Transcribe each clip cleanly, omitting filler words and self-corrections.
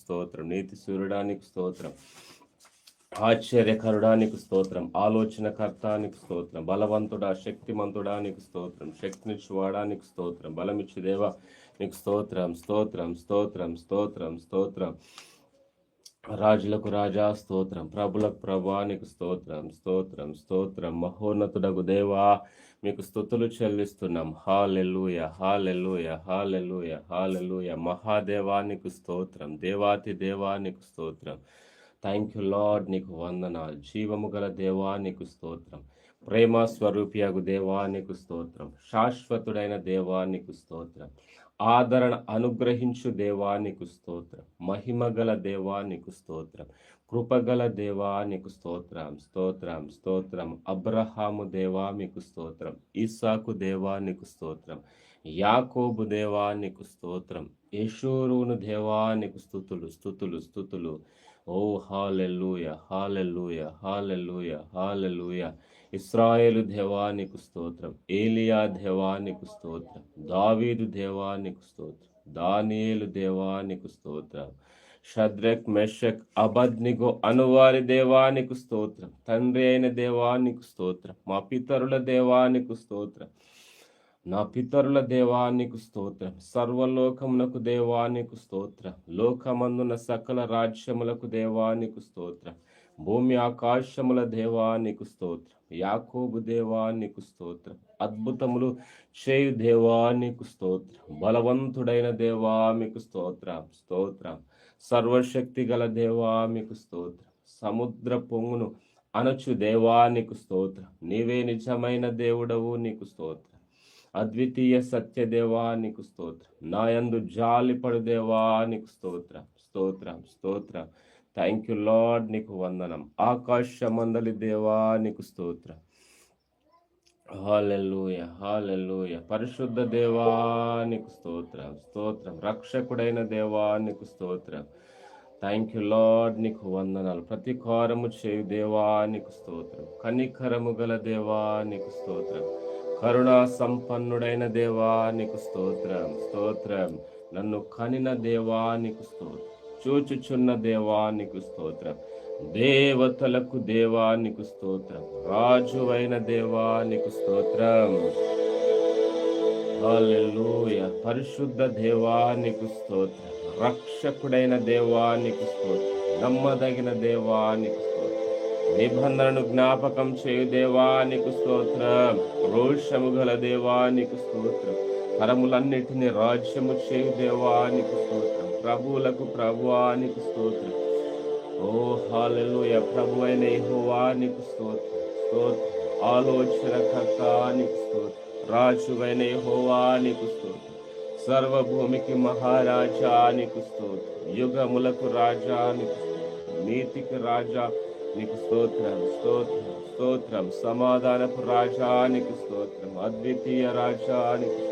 స్తోత్రం. నీతి సూర్యుడానికి స్తోత్రం. ఆశ్చర్యకరుడానికి స్తోత్రం. ఆలోచనకర్తానికి స్తోత్రం. బలవంతుడా, శక్తిమంతుడానికి స్తోత్రం. శక్తినిచ్చు వాడానికి స్తోత్రం. బలమిచ్చు దేవా నీకు స్తోత్రం, స్తోత్రం, స్తోత్రం, స్తోత్రం, స్తోత్రం. రాజులకు రాజా స్తోత్రం. ప్రభులకు ప్రభా నీకు స్తోత్రం, స్తోత్రం, స్తోత్రం. మహోన్నతుడగు దేవా మీకు స్తుతులు చెల్లిస్తున్నాం. హల్లెలూయా, హల్లెలూయా, హల్లెలూయా, హల్లెలూయా. మహాదేవానికి స్తోత్రం. దేవాతి దేవానికి స్తోత్రం. థ్యాంక్ యూ లార్డ్, నీకు వందనాలు. జీవము గల దేవా నీకు స్తోత్రం. ప్రేమ స్వరూపియగు దేవా నీకు స్తోత్రం. శాశ్వతుడైన దేవా నీకు స్తోత్రం. ఆదరణ అనుగ్రహించు దేవా నీకు స్తోత్రం. మహిమ గల దేవా నీకు స్తోత్రం. కృపగల దేవా నీకు స్తోత్రం, స్తోత్రం, స్తోత్రం. అబ్రహాము దేవా నీకు స్తోత్రం. ఇస్సాకు దేవా నీకు స్తోత్రం. యాకోబు దేవా నీకు స్తోత్రం. యెషూరును దేవా నీకు స్తుతులు, స్తుతులు, స్తుతులు. ఓ హల్లెలూయా, హల్లెలూయా, హల్లెలూయా, హల్లెలూయా. ఇశ్రాయేలు దేవానికి స్తోత్రం. ఏలియా దేవానికి స్తోత్రం. దావీదు దేవానికి స్తోత్రం. దానియేలు దేవానికి స్తోత్రం. షద్రక్, మెషక్, అబద్నిగో అనువారి దేవానికి స్తోత్రం. తండ్రి అయిన దేవానికి స్తోత్రం. మా పితరుల దేవానికి స్తోత్రం. నా పితరుల దేవానికి స్తోత్రం. సర్వలోకమునకు దేవానికి స్తోత్రం. లోకమందున సకల రాజ్యములకు దేవానికి స్తోత్రం. భూమి ఆకాశముల దేవానికి స్తోత్రం. యాకోబు దేవానికి స్తోత్రం. అద్భుతములు చేయు దేవానికి స్తోత్రం. బలవంతుడైన దేవానికి స్తోత్రం, స్తోత్రం. సర్వశక్తి గల దేవానికి స్తోత్రం. సముద్ర పొంగును అనచు దేవానికి స్తోత్రం. నీవే నిజమైన దేవుడవు, నీకు స్తోత్రం. అద్వితీయ సత్యదేవా నీకు స్తోత్రం. నాయందు జాలిపడు దేవా నీకు స్తోత్రం, స్తోత్రం, స్తోత్రం. థ్యాంక్ యూ లార్డ్, నీకు వందనం. ఆకాశమందలి దేవా నీకు స్తోత్రం. హల్లెలూయా, హల్లెలూయా. పరిశుద్ధ దేవా నీకు స్తోత్రం, స్తోత్రం. రక్షకుడైన దేవా నీకు స్తోత్రం. థ్యాంక్ యూ లార్డ్, నీకు వందనాలు. ప్రతికారము చేయు దేవా నీకు స్తోత్రం. కనికరము గల దేవా నీకు స్తోత్రం. కరుణా సంపన్నుడైన దేవా నీకు స్తోత్రం, స్తోత్రం. నన్ను కనిన దేవా నీకు స్తోత్రం. చూచుచున్న దేవా నీకు స్తోత్రం. దేవతలకు దేవా నీకు స్తోత్రం. రాజువైన దేవా నీకు స్తోత్రం. హల్లెలూయా. పరిశుద్ధ దేవా నీకు స్తోత్రం. రక్షకుడైన దేవా నీకు స్తోత్రం. నమ్మదగిన దేవా నీకు స్తోత్రం. నిబంధనను జ్ఞాపకం చేయు దేవానికి స్తోత్రం. రోషము గల దేవానికి స్తోత్రం. కరములన్నిటిని రాజ్యము చేయు దేవానికి స్తోత్రం. ప్రభువులకు ప్రభువానికి స్తోత్రం. ఓ హల్లెలూయా. ప్రభు అయిన యెహోవానికి స్తోత్రం, స్తోత్రం. ఆలోచనకర్తానికి స్తోత్రం. రాజువైన యెహోవానికి స్తోత్రం. సర్వభూమికి మహారాజానికి స్తోత్రం. యుగములకు రాజానికి స్తోత్రం. నీతికి రాజా నీకు స్తోత్రం, స్తోత్రం, స్తోత్రం. సమాధానపు రాజానికి స్తోత్రం. అద్వితీయ రాజానికి స్తోత్రం.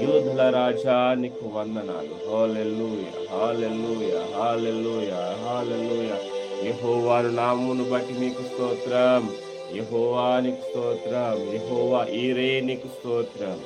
యూదుల రాజానికి వందనాలు. హల్లెలూయా, హల్లెలూయా, హల్లెలూయా, హల్లెలూయా. యెహోవాను నామమును బట్టి నీకు స్తోత్రం. యెహోవానికి స్తోత్రం. యెహోవా ఈరే నీకు స్తోత్రం.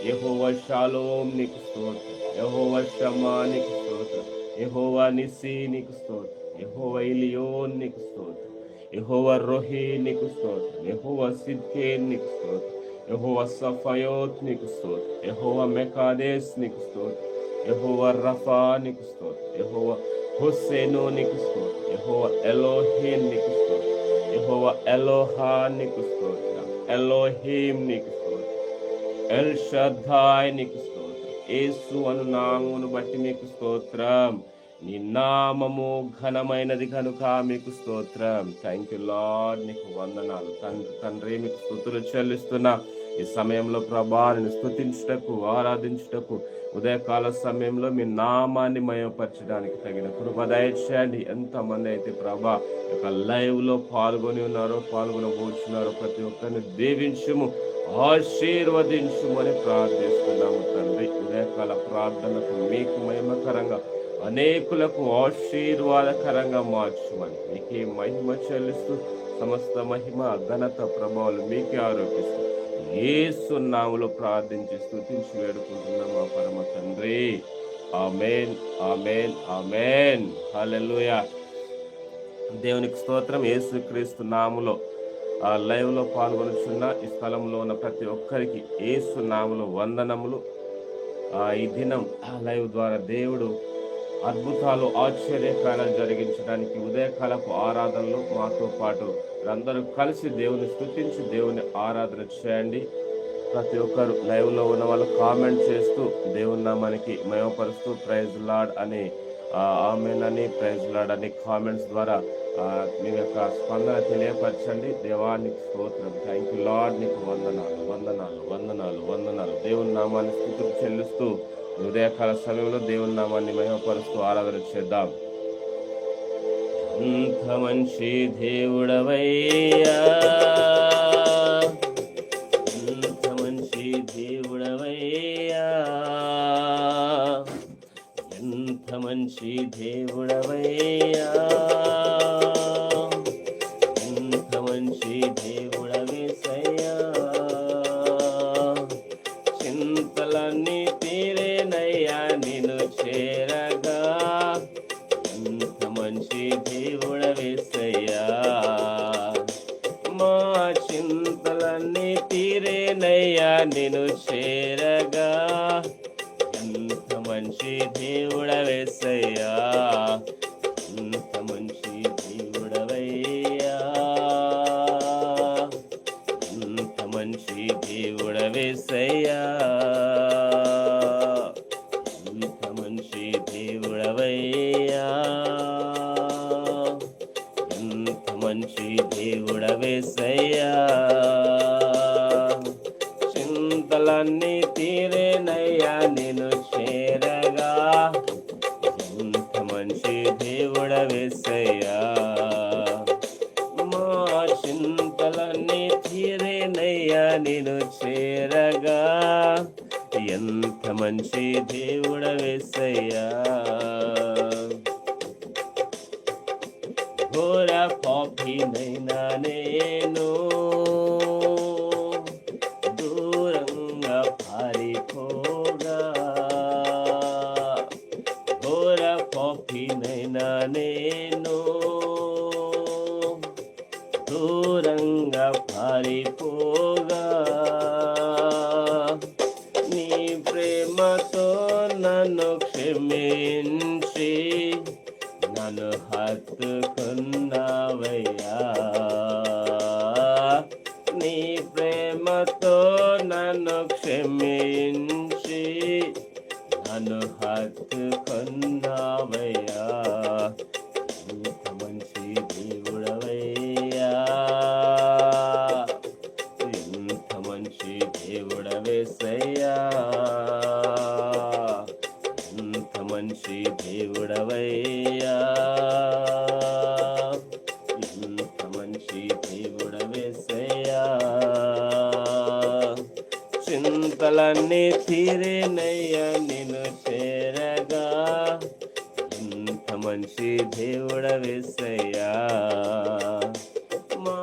యెహోవా షాలోమ్ నీకు స్తోత్రం. యెహోవా షమ్మా నీకు స్తోత్రం. యెహోవా నిస్సీ నీకు స్తోత్రం. యెహోవా ఎలియోన్ నీకు స్తోత్రం. యెహోవా రోహీ నీకు స్తోత్రం. యెహోవా సిద్కేన్ నీకు స్తోత్రం. యెహోవా సఫయోత్ నీకు స్తోత్రం. యెహోవా మెకాదేస్ నీకు స్తోత్రం. యెహోవా రఫా నీకు స్తోత్రం. యెహోవా హుస్సేను నీకు స్తోత్రం. యెహోవా ఎలోహీం నీకు స్తోత్రం. యెహోవా ఎలోహా నీకు స్తోత్రం. ఎలోహీం నీకు స్తోత్రం. ఎల్ షద్దాయ్ నీకు స్తోత్రం. యేసు అను నామమును బట్టి నీకు స్తోత్రం. నీ నామము ఘనమైనది కనుక మీకు స్తోత్రం. థ్యాంక్ యూ లార్డ్, నీకు వందనాలు. తండ్రి మీకు స్తుతులు చెల్లిస్తున్నా. ఈ సమయంలో ప్రభా నిన్ను స్తుతించుటకు, ఆరాధించుటకు, ఉదయకాల సమయంలో మీ నామాన్ని మయపరచడానికి తగిన కృప దయచేయండి. ఎంతమంది అయితే ప్రభా యొక్క లైవ్ లో పాల్గొని ఉన్నారో, పాల్గొనబోచున్నారో ప్రతి ఒక్కరిని దీవించుము, ఆశీర్వదించుమని ప్రార్థిస్తున్నాము తండ్రి. ఉదయకాల ప్రార్థనకు మీకు మహిమకరంగా, అనేకులకు ఆశీర్వాదకరంగా మార్చుమని మీకే మహిమ చెల్లిస్తూ, సమస్త మహిమ, ఘనత, ప్రభావాలు మీకే ఆరోపిస్తూ యేసు నామములో ప్రార్థించి స్తుతించి వేడుకుంటున్నాం మా పరమ తండ్రి. ఆమేన్, ఆమేన్, ఆమేన్. హల్లెలూయా. దేవునికి స్తోత్రం. యేసుక్రీస్తు నామములో లైవ్ లో పాల్గొనుచున్న ఈ స్థలంలో ఉన్న ప్రతి ఒక్కరికి యేసు నామములో వందనములు. ఈ దినం లైవ్ ద్వారా దేవుడు అద్భుతాలు ఆశ్చర్యకార్యాలు జరిగించడానికి ఉదయకాలపు ఆరాధనలు మాతో పాటు అందరూ కలిసి దేవుని స్తుతించి దేవుని ఆరాధన చేయండి. ప్రతి ఒక్కరు లైవ్ లో ఉన్న వాళ్ళు కామెంట్ చేస్తూ దేవుని నామానికి మహిమపరుస్తూ ప్రైజ్ లార్డ్ అని ఆమేన్ అని ప్రైజ్ లార్డ్ అని కామెంట్స్ ద్వారా మీ యొక్క స్పందన తెలియపరచండి. దేవానికి స్తోత్రం. థ్యాంక్ యూ లార్డ్, నీకు వందనాలు, వందనాలు, వందనాలు, వందనాలు. దేవుని నామాన్ని స్తుతులు చెల్లిస్తూ ఉదయకాల సమయంలో దేవుని నామాన్ని మహిమపరుస్తూ ఆరాధన చేద్దాం. అంత మంచి దేవుడవయ్యా, అంత మంచి దేవుడవయ్యా, ఎంత మంచి దేవుడవయ్యా, ఎంత మంచి దేవుడవేసయ్యా. చింతలన్నీ తీరేనయ్యా నిన్ను చేరగా, ఎంత మంచి దేవుడవేసయ్యా. మా చింతలన్నీ తీరేనయ్యా నిన్ను చేరగా, ఎంత మంచి దేవుడవేసయ్యా, ఎంత మంచి దేవుడవయ్యా, ఎంత మంచి దేవుడవేసయ్యా, ఎంత మంచి దేవుడవయ్యా, ఎంత మంచి దేవుడవేసయ్యా. చింతలన్నీ తీరేనయ్యా నిన్ను చేరగా, ఎంత మంచి దేవుడవేసయ్యా. మా చింతలన్నీ తీరేనయ్యా నిన్ను చేరగా, ఎంత మంచి దేవుడవేసయ్యా. ఘోర పాపినైనా నేను దూరంగా పారిపోగా, ఘోర పాపినైనా నేను దూరంగా పారిపోగా, నీ ప్రేమతో నన్ను క్షమించి నన్ను హత్తుకున్నావయ్యా. నీ ప్రేమతో నన్ను క్షమించి నన్ను హత్తుకున్నావయ్యా. ఎంత మంచి దేవుడవయ్యా, ఎంత మంచి దేవుడవేసయ్యా, ఎంత మంచి దేవుడవయ్యా, ఎంత మంచి దేవుడవేసయ్యా. చింతలన్నీ తీరేనయ్యా నిన్ను చేరగా, ఎంత మంచి దేవుడవేసయ్యా. మా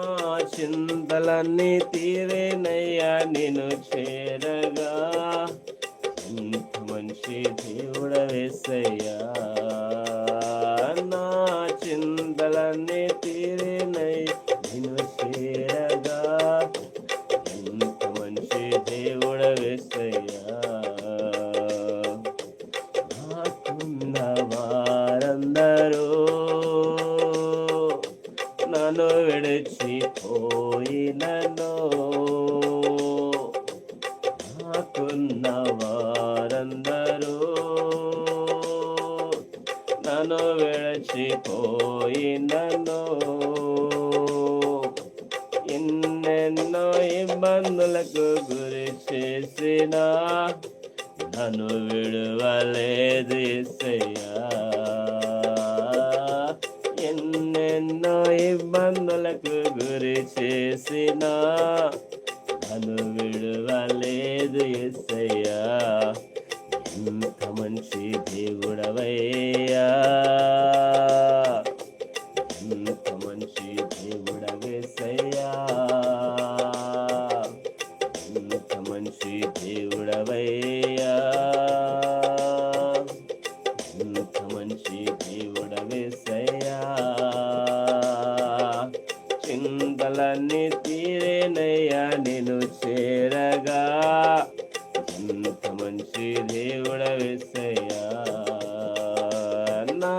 చింతలన్నీ తీరేనయ్యా నిన్ను చేరగా, ఎంత మంచి దేవుడవేసయ్యా. నా చింతలన్నీ తీరేనయ్యా నిన్ను చేరగా, ఎంత మంచి దేవుడవేసయ్యా. నాకున్న వారందరూ నన్ను విడిచిపోయినను, నాకున్న వారందరూ నన్ను విడిచిపోయినను, ఎన్నెన్నో ఇబ్బందులకు గురి చేసిన నన్ను విడువలేదు యేసయ్యా. ఎన్నెన్నో ఇబ్బందులకు గురి చేసిన నన్ను విడువలేదు యేసయ్యా. ఎంత మంచి దేవుడవయ్యా, ఎంత మంచి దేవుడవేసయ్యా, ఎంత మంచి దేవుడవయ్యా. వేసయ్యా, చింతలన్నీ తీరేనయ్యా నిన్ను చేరగా. ఎంత మంచి దేవుడ వేసయ్యా, నా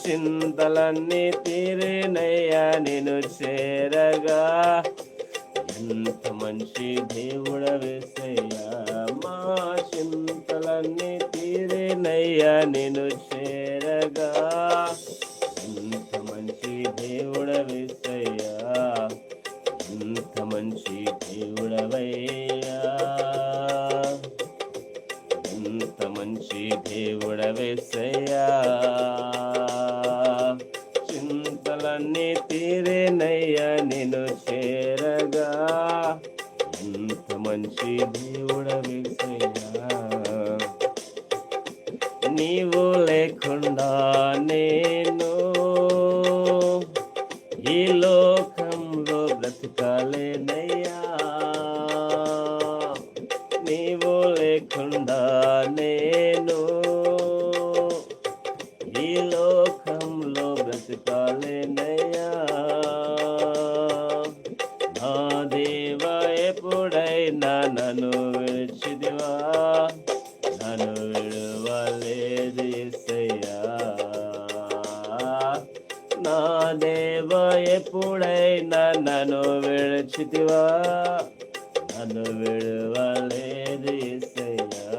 చింతలన్నీ తీరేనయ్యా నిన్ను చేరగా. ఎంత మంచి దేవుడ వేసయ్యా, మా చింతలన్నీ తీరేనయ్యా నిన్ను చేరగా. ఎంత మంచి దేవుడ వేసయ్యా, ఎంత మంచి దేవుడవయ్యా, ఎంత మంచి దేవుడ వేసయ్యా, చింతలన్నీ తీరేనయ్యా నిన్ను చేరగా. ఎంత మంచి దేవుడ వేసయ్యా, నీవు లేకుండా నేను ఈ లోకంలో బ్రతకాలేనయ్యా, నీవు లేకుండా నేను ఈ లోకంలో బ్రతకాలేనయ్యా. నా దేవా ఎప్పుడైనా నన్ను విడిచిదివా, నన్ను విడువలేదు యేసయ్యా. నా దేవా ఎప్పుడైనా నన్ను విడిచితివా, నన్ను విడువలేదు యేసయ్యా.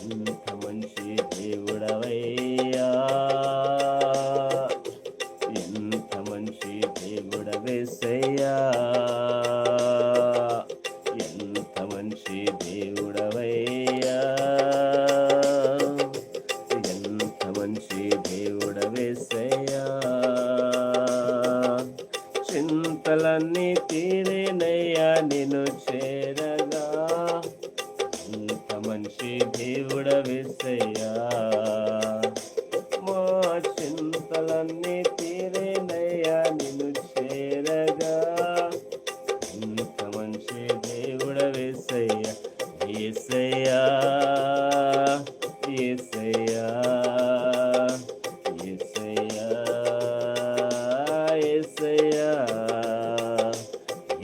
ఎంత మంచి దేవుడవయ్యా, ఎంత మంచి దేవుడవేసయ్యా, ఎంత మంచి దేవుడవయ్యా, ఎంత మంచి దేవుడవేసయ్యా. చింతలన్నీ తీరేనయ్యా నిన్ను చేరగా. ఎంత మంచి దేవుడవేసయ్యా, మా చింతలన్నీ తీరేనయ్యా నిన్ను చేరగా. ఎంత మంచి దేవుడవేసయ్యా, యేసయ్యా, యేసయ్యా, యేసయ్యా, యేసయ్యా,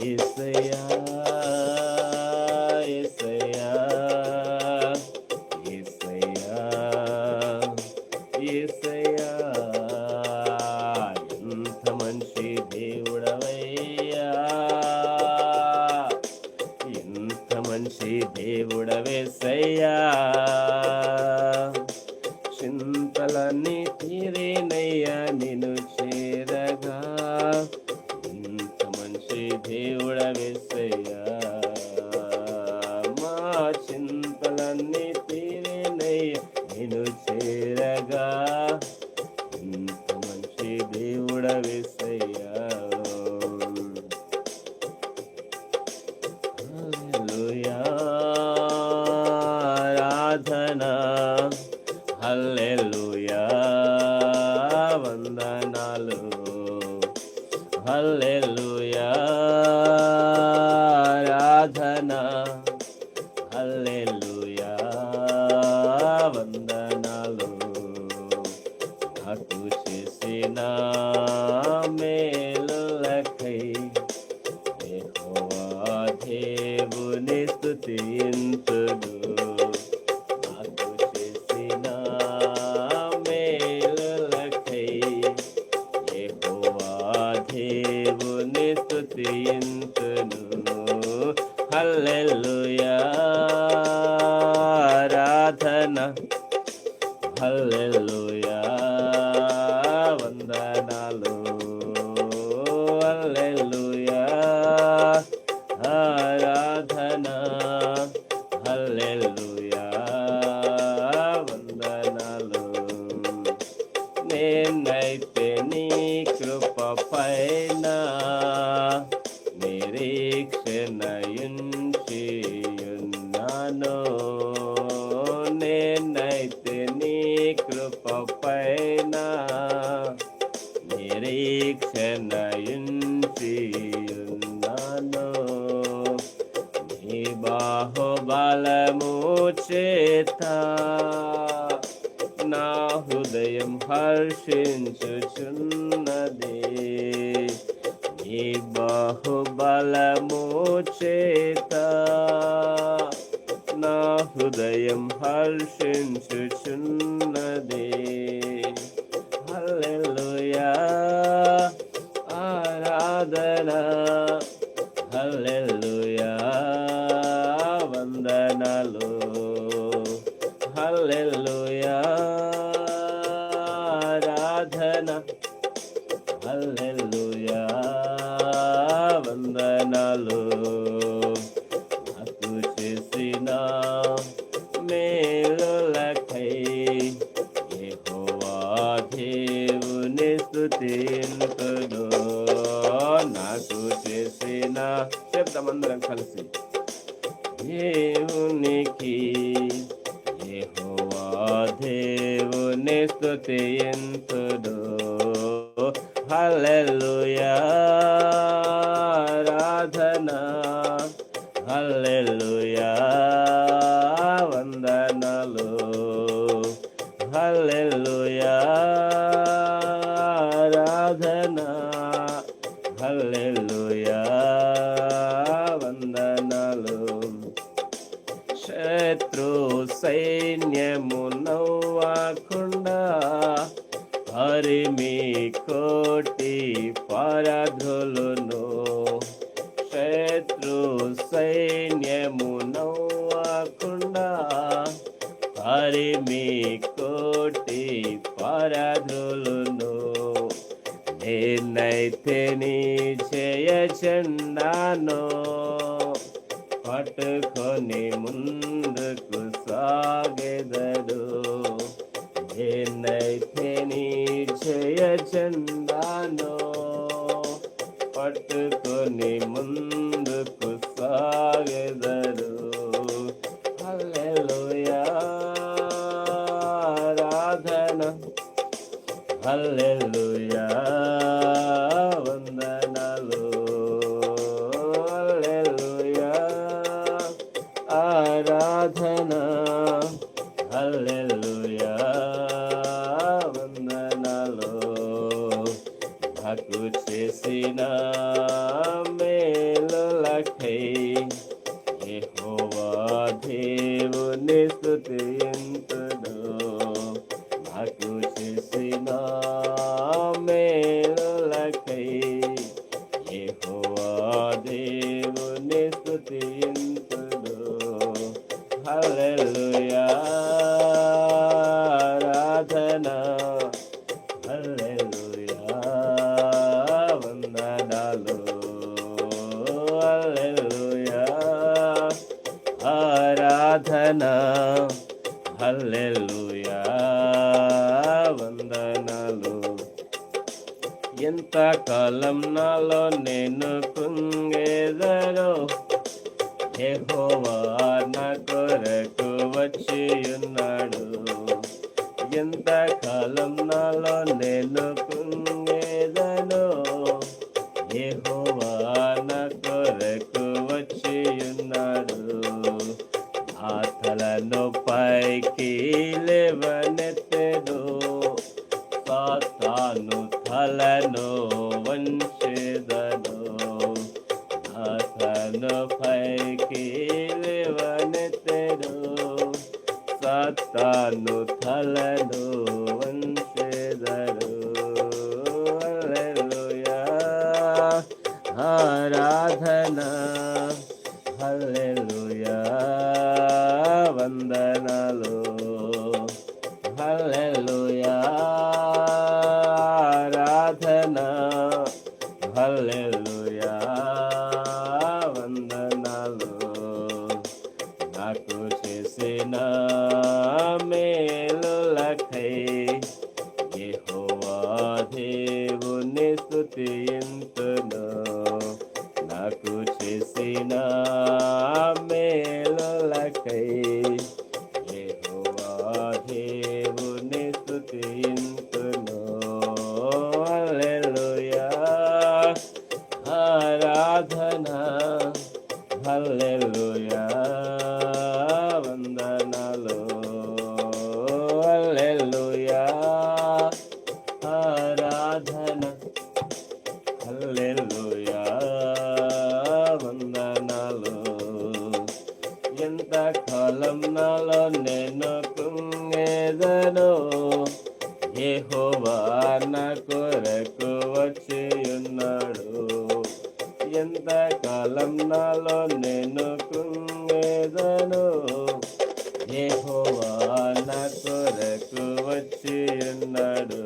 యేసయ్యా, యేసయ్యా, యేసయ్యా, యేసయ్యా. ఎంత మంచి దేవుడవయ్యా, ఎంత మంచి దేవుడవేసయ్యా, చింతలన్నీ తీరేనయ్యా నిన్ను చేరగా. ఎంత మంచి దేవుడవేసయ్యా, మా చింతలన్నీ తీరేనయ్యా నిన్ను చేరగా. ఎంత మంచి దేవుడవేసయ్యా. హల్లెలూయా, ఆరాధన, హల్లెలూయా, వందనాలు, హల్లెలూయా, ఆరాధన, హల్లెలూయా, వందనాలు. నాకు చేసిన మేలులకై యెహోవా దేవుని స్తుతింతును. నాకు చేసిన మేలులకై యెహోవా దేవుని స్తుతింతును. హల్లెలూయా, ఆరాధన, హల్లెలూయా, వందనాలు, హల్లెలూయా, ఆరాధన, హల్లెలూయా, వందనాలు. నేనైతే నీ కృప పైన నిరీక్షణయుంచి ఉన్నాను. నేనైతే నీ కృప పైన నిరీక్షణయుంచి ఉన్నాను. నీ బాహుబలము చేత నా హృదయ హృదయం హర్షించుచున్నది. నీ బాహుబలము చేత నా హృదయం హర్షించుచున్నది. హల్లెలూయా ఆరాధన, హల్లెలూయా వందనాలు, హల్లెలూయా ఆరాధన, హల్లెలూయా వందనాలు. నాకు చేసిన మేలులకై యెహోవా దేవుని స్తుతింతును. నాకు చేసిన, చెప్తామందరం కలిసి, దేవునికి యెహోవా దేవుని స్తుతింతును. హల్లెలూయా ఆరాధన, హల్లెలూయా వందనాలు, హల్లెలూయా ఆరాధన, హల్లెలూయా వందనాలు. శత్రు సైన్యము నవ్వకుండా హరిమి కోటి పారద్రోలును. శత్రు సైన్యము నవ్వకుండా హరిమి కోటి పారద్రోలును. నేనైతే నీ జయ జెండాను పట్టుకొని ముందుకు సాగెదరు. నేనైతే నీ జయ జెండాను పట్టుకొని ముందుకు సాగెదరు. హల్లెలూయా ఆరాధన, హల్లెలూయా వందనాలు, హల్లెలూయా ఆరాధన, హల్లెలూయా వందనాలు. నాకు చేసిన మేలులకై యెహోవా దేవుని స్తుతింతును. నాకు చేసిన మేలులకై యెహోవా దేవుని స్తుతింతును. హల్లెలూయా ఆరాధన, హల్లెలూయా వందనాలు, హల్లెలూయా ఆరాధన, హల్లెలూయా వందనాలు. ఎంతకాలం నాలో నేను కృంగెదనో యెహోవా నా కొరకు వచ్చి ఉన్నాడు. ఎంతకాలం నాలో నేను కృంగెదనో యెహోవా నా కొరకు వచ్చి ఉన్నాడు. ఆ తలను పైకి లేవనెత్తెను, సాతాను తలను వంచెదను. ఆ తలను పైకి లేవనెత్తెను, సాతాను తలను వంచెదను. హల్లెలూయా ఆరాధన, హల్లెలూయా వందనాలు, హల్లెలూయా ఆరాధన, హల్లెలూయా వందనాలు. నాకు చేసిన మేలులకై యెహోవా దేవుని స్తుతింతును. నాకు చేసిన మేలులకై యెహోవా దేవుని స్తుతింతును. హల్లెలూయా ఆరాధన, హల్లెలూయా వందనాలు, హల్లెలూయా ఆరాధన హల్లెలూయా వందనాలు. ఎంత కాలం నాలో నేను కృంగెదను, యెహోవా నా కొరకు వచ్చి ఉన్నాడు. ఎంత కాలం నాలో నేను కృంగెదను, యెహోవా నా కొరకు వచ్చి ఉన్నాడు.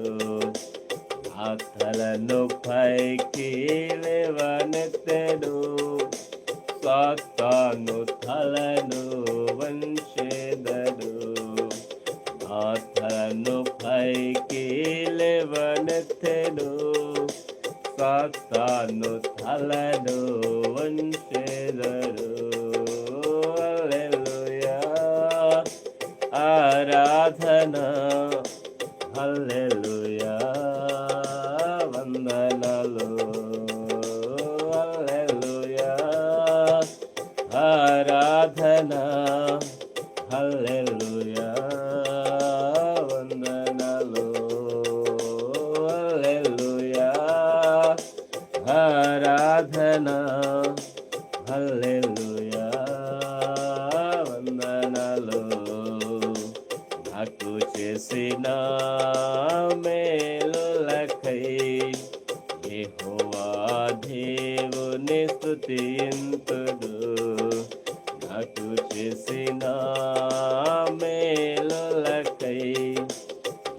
నా తలను పైకి లేవనెత్తెను, సాతాను తలను వంచెదను. నా తలను పైకి లేవనెత్తెను, సాతాను తలను వంచెదను. హల్లెలూయా ఆరాధన హల్లెలూయా వందనాలు. హల్లెలూయా ఆరాధన హల్లెలూయా వందనాలు. హల్లెలూయా ఆరాధన హల్లెలూయా వందనాలు. నాకు చేసిన మేలులకై యెహోవా దేవుని స్తుతింతుడు. నాకు చేసిన మేలులకై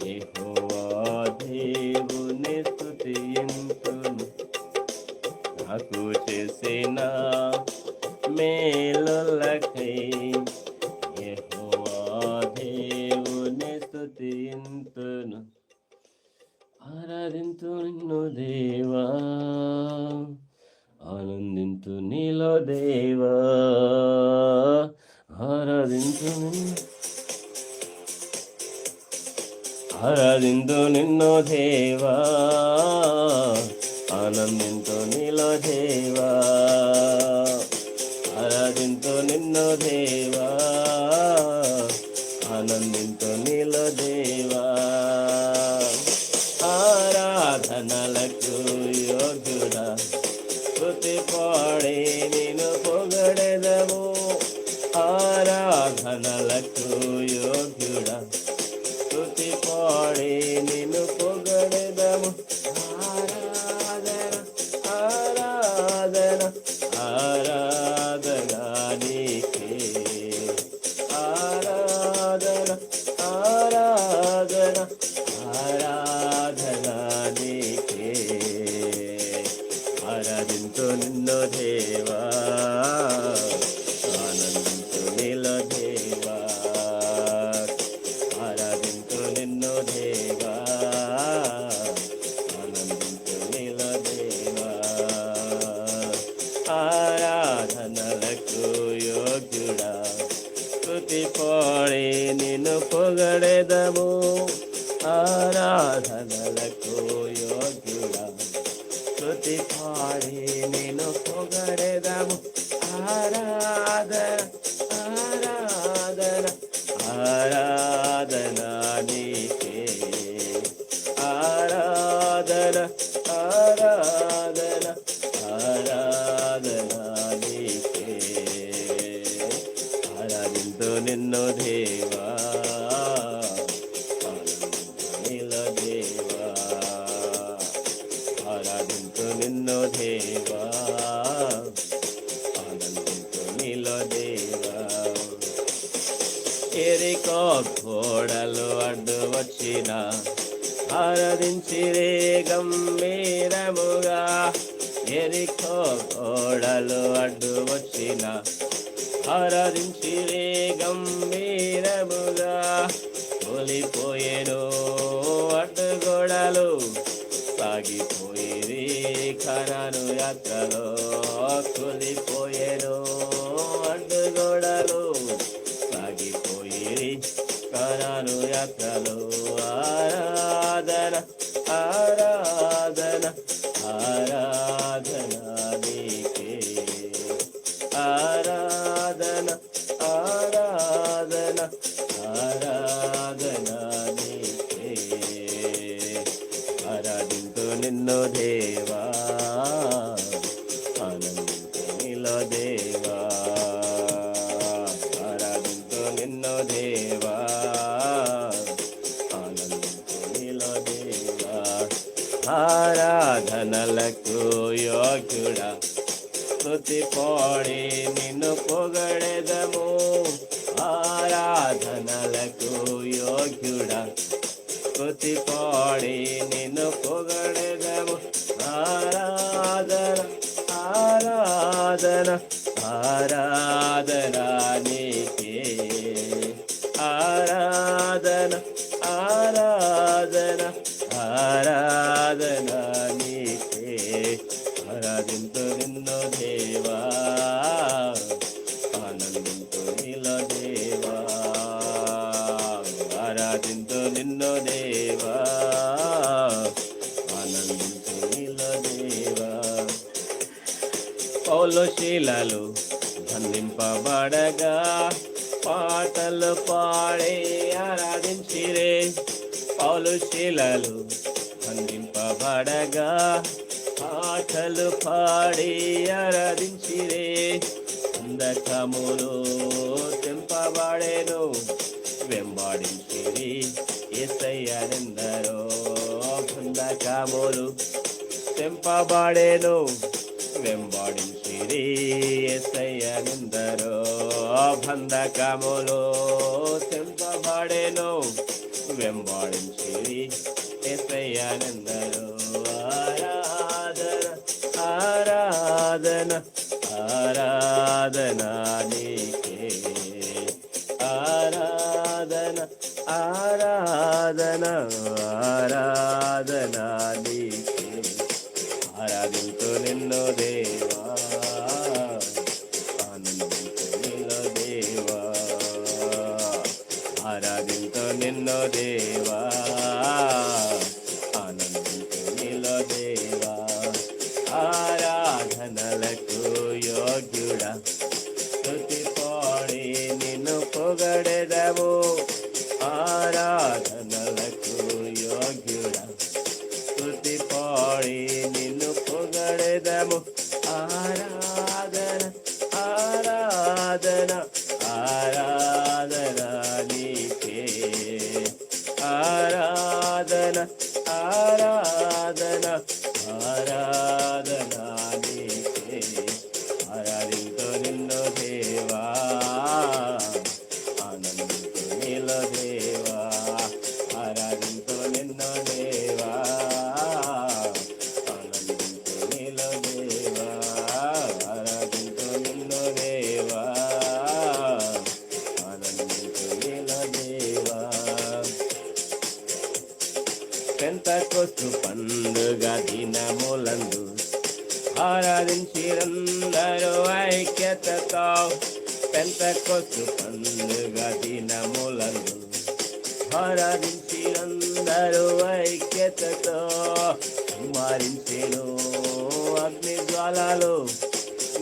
యెహోవా దేవుని స్తుతింతును. నాకు చేసిన మేలులకై యెహోవా దేవుని స్తుతింతును. ఆరాధింతు నిన్ను దేవా, ఆనందింతు నీలో దేవా. ఆరాధింతు నిన్ను దేవా, ఆనందింతు నీలో దేవా. ఆరాధింతు నిన్ను దేవా, ఆనందింతు నీలో దేవా. ఆరాధనలకు యోగ్యుడా, స్తుతి పాడి నిన్ను పొగడెదము. ఆరాధనలకు యోగ్యుడా, స్తుతి పాడి నిన్ను పొగడెదము. ఆరాధన ఆరాధన ఆరాధన నీకే. ఆరాధన ఆరాధన ఆరాధన నీకే. ఆరాధింతు నిన్ను దేవా, ఆనందింతు నీలో దేవా. ఆరాధింతు నిన్ను దేవా, ఆనందింతు నీలో దేవా. ఆరాధనలకు యోగ్యుడా, స్తుతి పాడి నిన్ను పొగడెదము. ఆరాధనలకు యోగ్యుడా, స్తుతి పాడి నిన్ను పొగడెదము. ఆరాధన ఆరాధన ఆరాధన నీకే. ఆరాధన ఆరాధన ఆరాధన నీకే. ఆరాధింతు నిన్ను దేవా, ఆనందింతు నీలో దేవా. ఆరాధింతు నిన్ను దేవా, ఆనందింతు నీలో దేవా. ఎరికో గోడలు అడ్డు వచ్చిన, ఆరాధించిరే గంభీరముగా. ఎరికో గోడలు అడ్డు వచ్చిన, ఆరాధించిరే గంభీరముగా. కూలిపోయేను అడ్డుగోడలు, సాగిపోయిరి కనాను యాత్రలో. కూలిపోయేను అడ్డుగోడలు, సాగిపోయిరి కనాను యాత్రలో. ఆరాధన ఆరాధన ఆరాధన నీకే. ఆరాధన ఆరాధన ఆరాధన నీకే. ఆరాధింతు నిన్ను దేవా, ఆనందింతు నీలో దేవా, ఆరాధింతు నిన్ను దేవా, ఆనందింతు నీలో దేవా. ఆరాధనలకు యోగ్యుడా, స్తుతి పాడి నిన్ను పొగడెదము. ఆరాధనలకు యోగ్యుడా, స్తుతి పాడి నిన్ను పొగడెదము. ఆరాధన ఆరాధన ఆరాధన నీకే, ఆరాధన ఆరాధన ఆరాధన నీకే. ఆరాధింతు నిన్ను దేవా, ఆనందింతు నీలో దేవా, ఆరాధింతు నిన్ను దేవా, ఆనందింతు నీలో దేవా. పౌలు శీలలు బంధింపబడగా పాటలు పాడి ఆరాధించిరే. పౌలు శీలలు బంధింపబడగా పాటలు పాడి ఆరాధించిరే. అందకములు తెంపబడేను వెంబడించిరి యేసయ్యనెందరో. బంధకములు తెంపబడేను వెంబడించిరి యేసయ్యనెందరో. బంధకములు తెంపబడేను వెంబడించిరి యేసయ్యనెందరో. ఆరాధన ఆరాధన ఆరాధన నీకే, ఆరాధన ఆరాధన ఆరాధన నీకే. ఆరాధింతు నిన్ను దేవా, ఆనందింతు నీలో దేవా, ఆరాధింతు నిన్ను దేవా, ఆనందింతు నీలో దేవా. ఆరాధనలకు యోగ్యుడా, స్తుతి పాడి నిన్ను పొగడెదము. ఆరాధనలకు యోగ్యుడా, స్తుతి పాడి నిన్ను పొగడెదము. ఆరాధన ఆరాధన ఆరాధన నీకే, ఆరాధన ఆరాధన ఆరాధన నీకే. ఆరాధింతు నిన్ను దేవా, ఆనందింతు నీలో దేవా, ఆరాధింతు నిన్ను దేవా, ఆనందింతు నీలో దేవా, ఆరాధింతు నిన్ను దేవా, ఆనందింతు నీలో దేవా. పెంతెకొస్తు పండుగ దినములందు ఆరాధించిరందరూ ఐక్యతతో. పెంతెకొస్తు పండుగ దినములందు ఆరాధించిరందరూ ఐక్యతతో. కుమ్మరించెను అగ్ని జ్వాలలు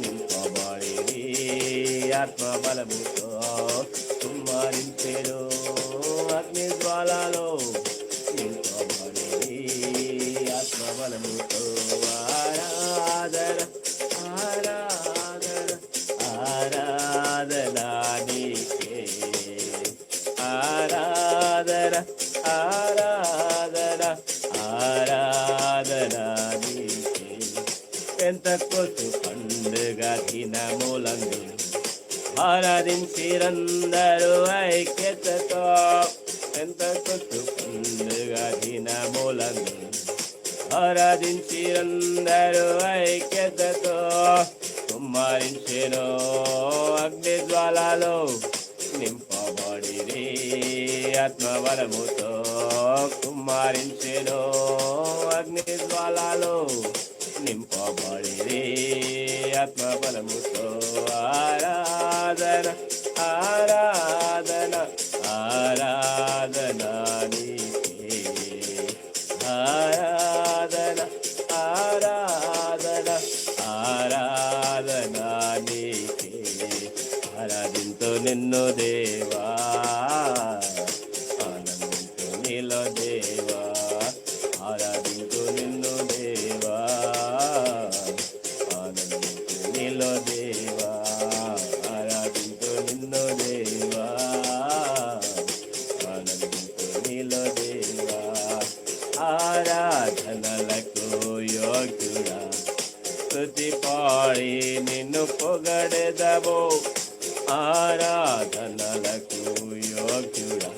నింపబడిరి ఆత్మబలముతో. కుమ్మరించెను అగ్ని జ్వాలలు నింపబడిరి ఆత్మబలముతో. ఆరాధన ఆరాధన ఆరాధన నీకే, ఆరాధన ఆరాధన ఆరాధన నీకే. పెంతెకొస్తు పండుగ దినములందు ఆరాధించిరందరూ ఐక్యతతో. పెంతెకొస్తు పండుగ దినములందు ఆరాధించిరందరూ ఐక్యతతో. కుమ్మరించెను అగ్ని జ్వాలలు నింపబడిరి ఆత్మబలముతో. కుమ్మరించెను అగ్ని జ్వాలలు నింపబడిరి ఆత్మబలముతో. ఆరాధన ఆరాధన ఆరాధన నీకే, ఆరాధన ఆరాధన ఆరాధన నీకే. ఆరాధింతు నిన్ను దేవా, ఆనందింతు నీలో దేవా, ఆరాధింతు ఆరాధింతు నిన్ను దేవా, ఆనందింతు నీలో దేవా, ఆరాధింతు నిన్ను దేవా, ఆనందింతు నీలో దేవా. ఆరాధనలకు యోగ్యుడా, స్తుతి పాడి నిన్ను పొగడెదము. ఆరాధనలకు యోగ్యుడా,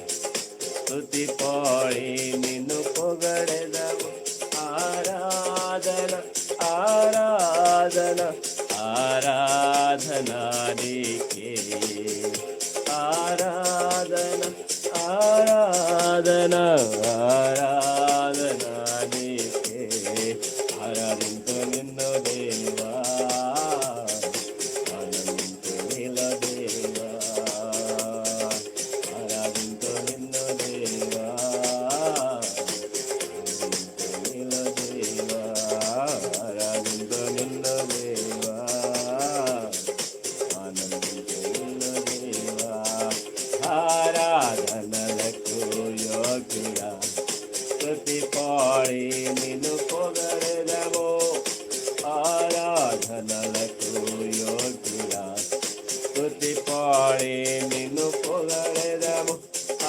స్తుతి పాడి నిన్ను పొగడెదము. ఆరాధన ఆరాధన ఆరాధన నీకే, ఆరాధన ఆరాధన ఆరాధన నీకే. ఆరాధింతు నిన్ను దేవా, ఆనందింతు నీలో దేవా, ఆరాధింతు నిన్ను దేవా, ఆనందింతు నీలో దేవా, ఆరాధింతు నిన్ను దేవా, ఆనందింతు నీలో దేవా. ఆరాధనలకు యోగ్యుడా, స్తుతి పాడి నిన్ను పొగడెదము. ఆరాధనలకు యోగ్యుడా, స్తుతి పాడి నిన్ను పొగడెదము.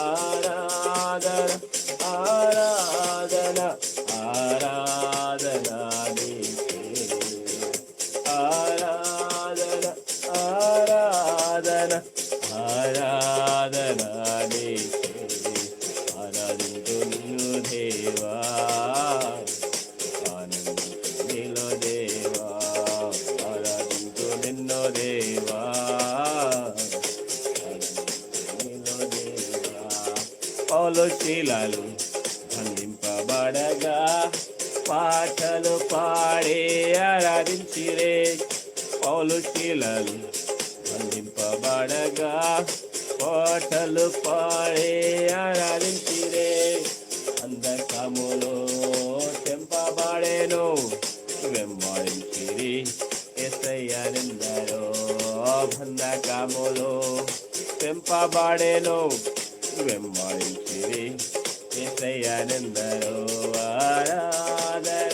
ఆరాధన ఆరాధన ఆరాధన నీకే, ఆరాధన ఆరాధన ఆరాధన నీకే. ఆరాధింతు నిన్ను దేవా, ఆనందింతు నీలో దేవా, ఆరాధింతు నిన్ను దేవా, ఆనందింతు నీలో దేవా. పౌలు శీలలు బంధింపబడగా పాటలు పాడి ఆరాధించిరే. పౌలు శీలలు బంధింపబడగా పాటలు పాడి ఆరాధించిరే. అంధకములో తెంపబడెను, వెంబడించిరి యేసయ్యనెందరో. బంధకములో తెంపబడెను, వెంబడించిరి యేసయ్యనెందరో. ఆరాధన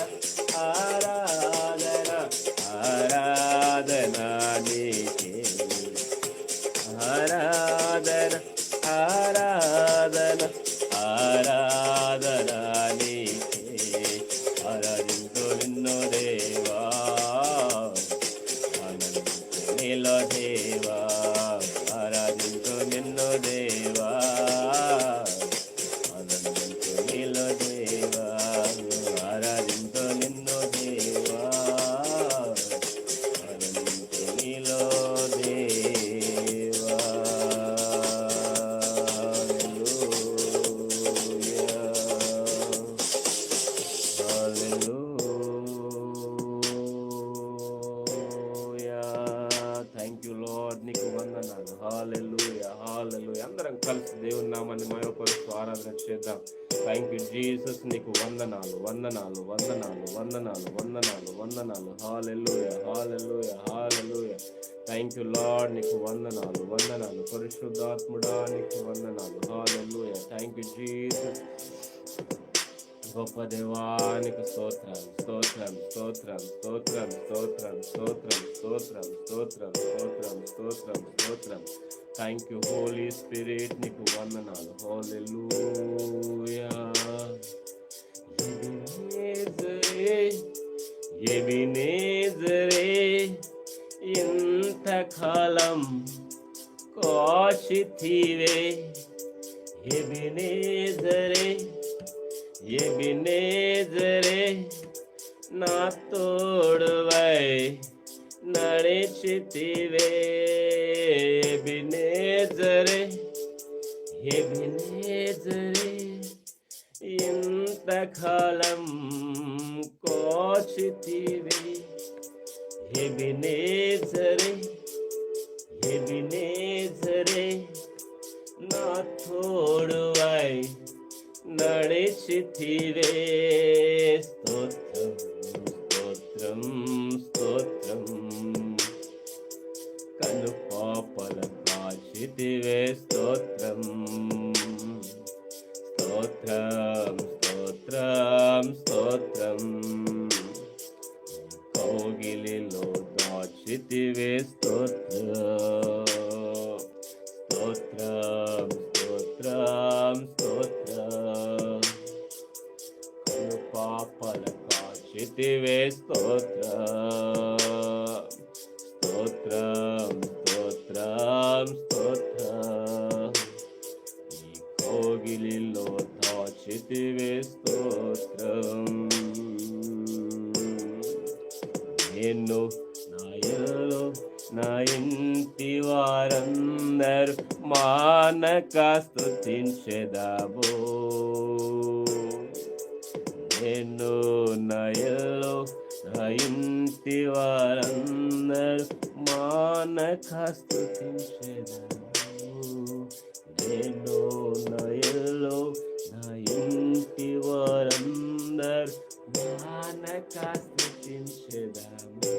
ఆరాధన ఆరాధన నీకే, ఆరాధన ఆరాధన ఆరాధన నీకే. ఆరాధింతు నిన్ను దేవా, ఆనందింతు నీలో దేవా, ఆరాధింతు నిన్ను దేవా, ఆనందింతు నీలో దేవా, ఆరాధింతు నిన్ను దేవా, ఆనందింతు నీలో దేవా. థ్యాంక్ యూ లార్డ్, నీకు వందనాలు. హల్లెలూయా హల్లెలూయా. అందరం కలిసి దేవుని నామాన్ని మహిమపరుస్తూ ఆరాధన చేద్దాం. థ్యాంక్ యూ జీసస్, నీకు వందనాలు వందనాలు వందనాలు వందనాలు వందనాలు వందనాలు. Hallelujah hallelujah hallelujah. Thank you Lord, నీకు వందనాలు వందనాలు. పరిశుద్ధాత్ముడా నీకు వందనాలు. హల్లెలూయా. Thank you Jesus. గొప్ప దేవానికి స్తోత్రం స్తోత్రం స్తోత్రం స్తోత్రం స్తోత్రం స్తోత్రం స్తోత్రం స్తోత్రం స్తోత్రం స్తోత్రం స్తోత్రం. థ్యాంక్ యూ హోలీ స్పిరిట్, నీకు వందనాలు. హల్లెలూయా. ఎబినేజరే ఇంతకాలం కాశితివే. ఎబినేజరే ఎబినేజరే నా తోడువై నడిచితివే. ఎబినేజరే ఎబినేజరే ఇంతకాలం కాచితివే. ఎబినేజరే ఎబినేజరే నా తోడువై నడిచితివే. స్తోత్రం స్తోత్రం స్తోత్రం. కను పాపల కాచితివే. స్తోత్రం స్తోత్రం స్తోత్రం స్తోత్రం స్తోత్రం. కౌగిలిలో దాచితివే స్తోత్రం. స్తోత్రం స్తోత్రం స్తోత్రం. కను పాపల కాచితివే స్తోత్రం. స్తోత్రం స్తోత్రం స్తోత్రం. ఈ కోగిలిలో దాచితివే స్తోత్రం. నేను నా ఇల్లు నా ఇంటి వారందరూ మానక స్తుతించెదము. నేను నా ఇల్లు నా ఇంటి వారందరూ మానక స్తుతించెదము. నేను నా ఇల్లు నా ఇంటి వారందరూ మానక స్తుతించెదము.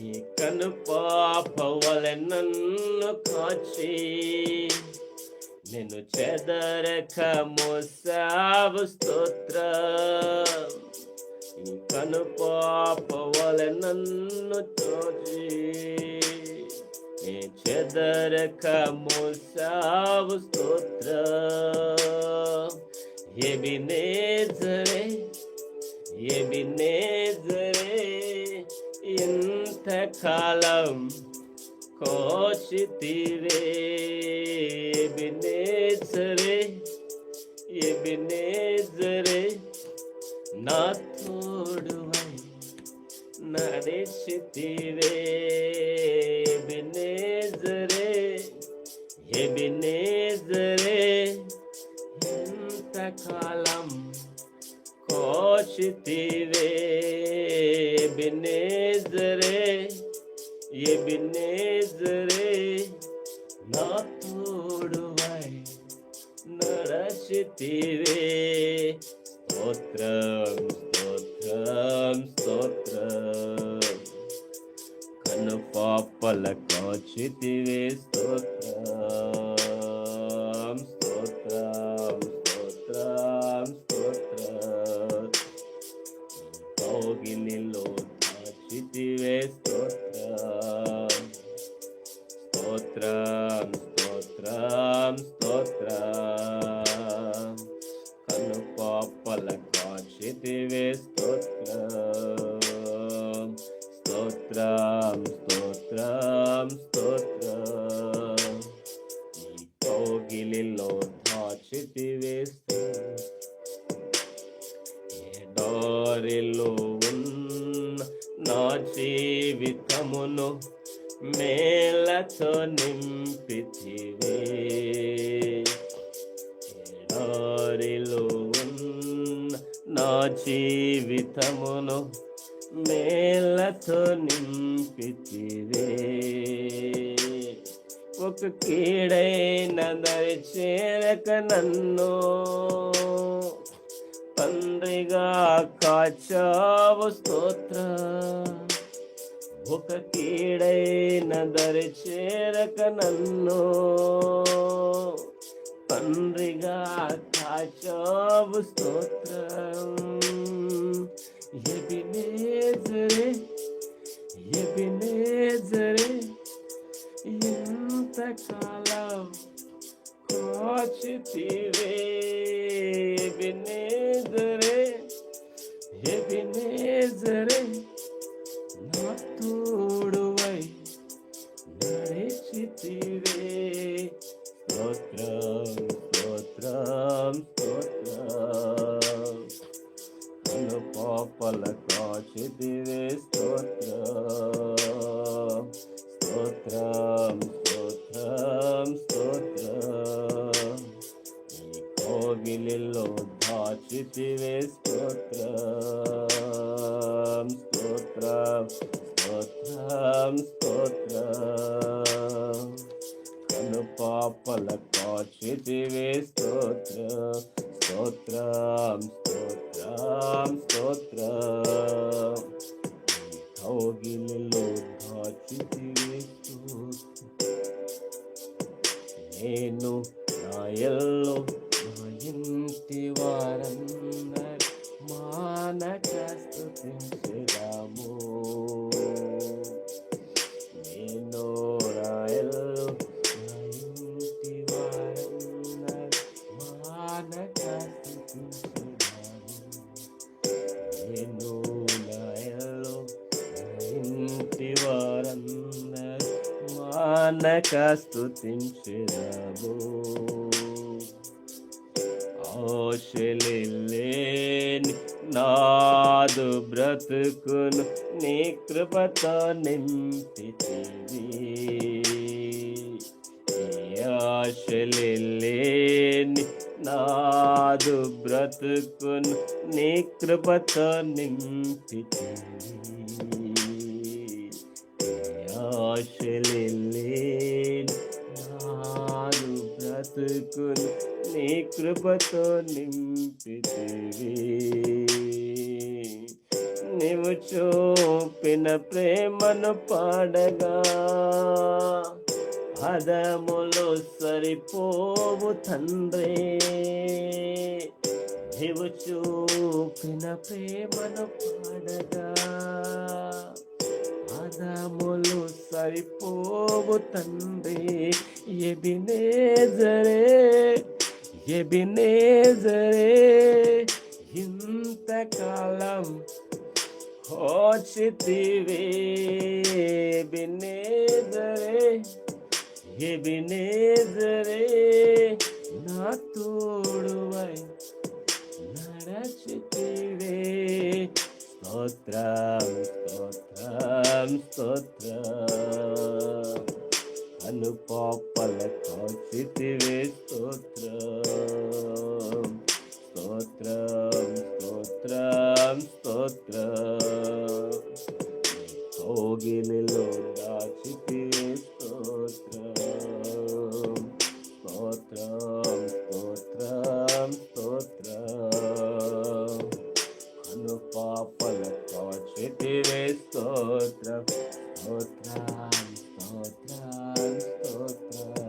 నీ కను పాప వలె నన్ను కాచి నిన్ను చెదరక మోసావు స్తోత్రం. నీ కను పాప వలె నన్ను కాచి నీ చెదరక మోసావు స్తోత్రం. ఎబినేజరే ఎబినేజరే ఇంతకాలం కోచితివే. ఎబినేజరే ఎబినేజరే నా తోడువై నడిచితివే. ఎబినేజరే ఎబినేజరే ఇంతకాలం కోచితివే. ఎబినేజరే ఎబినేజరే నా తోడువై నడచితివే. స్తోత్రం స్తోత్రం స్తోత్రం. కను పాపల కాచితివే స్తోత్రం. స్తోత్రం స్తోత్రం స్తోత్రం. కౌగిలిలో దాచితివే స్తోత్రం. స్తోత్రం స్తోత్రం స్తోత్రం. కను పాపల కాచితివే స్తోత్రం. స్తోత్రం స్తోత్రం స్తోత్రం. ఈ కౌగిలిలో దాచితివే స్తోత్రం. ఎడారిలో ఉన్న నా జీవితమును మేలతో నింపితివే. ఎడారిలో ఉన్న నా జీవితమును మేలతో నింపితివే. ఒక కీడైన దరి చేరక నన్ను తండ్రిగా కాచావు స్తోత్రం. ఒక కీడైన దరి చేరక నన్ను తండ్రిగా కాచావు స్తోత్రం. ఎబినేజరే ఎబినేజరే ఇంతకాలం కోచితివే. ఎబినేజరే ఎబినేజరే నా తోడువై నడిచితివే. స్తోత్రం స్తోత్రం స్తోత్రం. కను పాపల కాచితివే స్తోత్రం. స్తోత్రం స్తోత్రం స్తోత్రం. ఈ కోగిలిలో దాచితివే స్తోత్రం. స్తోత్రం స్తోత్రం స్తోత్రం. కను పాపల కాచితివే స్తోత్రం. స్తోత్రం స్తోత్రం స్తోత్రం. కౌగిలిలో దాచితివే స్తోత్రం. నేను నా ఇల్లు నా ఇంటి వారందరూ మానక స్తుతించెదము. ఆశలేని నాదు బ్రతుకును నీ కృపతో నింపితివి. ఆశలేని నాదు బ్రతుకును నీ కృపతో నింపితివి. ఆశలేని నాదు బ్రతుకును నీ కృపతో నింపితివి. నీవు చూపిన ప్రేమను పాడగా పదములు సరిపోవు తండ్రి. నీవు చూపిన ప్రేమను పాడగా పదములు సరిపోవు తండ్రి. ఎబినేజరే ఎబినేజరే ఇంతకాలం కోచితివి. ఎబినేజరే ఎబినేజరే నా తోడువై నడచితివే. స్తోత్రం స్తోత్రం స్తోత్రం అనుపాపల కాచితివే. స్తోత్రం స్తోత్రం స్తోత్రం స్తోత్రం కోగిలిలో దాచితివే. స్తోత్రం స్తోత్రం స్తోత్రం స్తోత్రం అనుపాపల కాచితివే. స్తోత్రం స్తోత్రం స్తోత్రం స్తోత్రం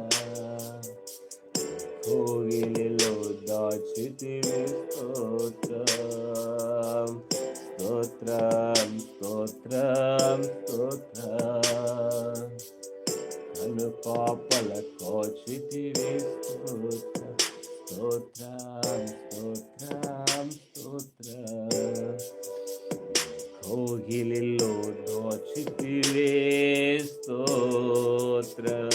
కోగిలిలో దాచితివే. స్తోత్రం స్తోత్రం స్తోత్రం స్తోత్రం అనుపాపల కాచితివే. స్తోత్రం స్తోత్రం స్తోత్రం స్తోత్రం కోగిలిలో దాచితివే. స్తోత్రం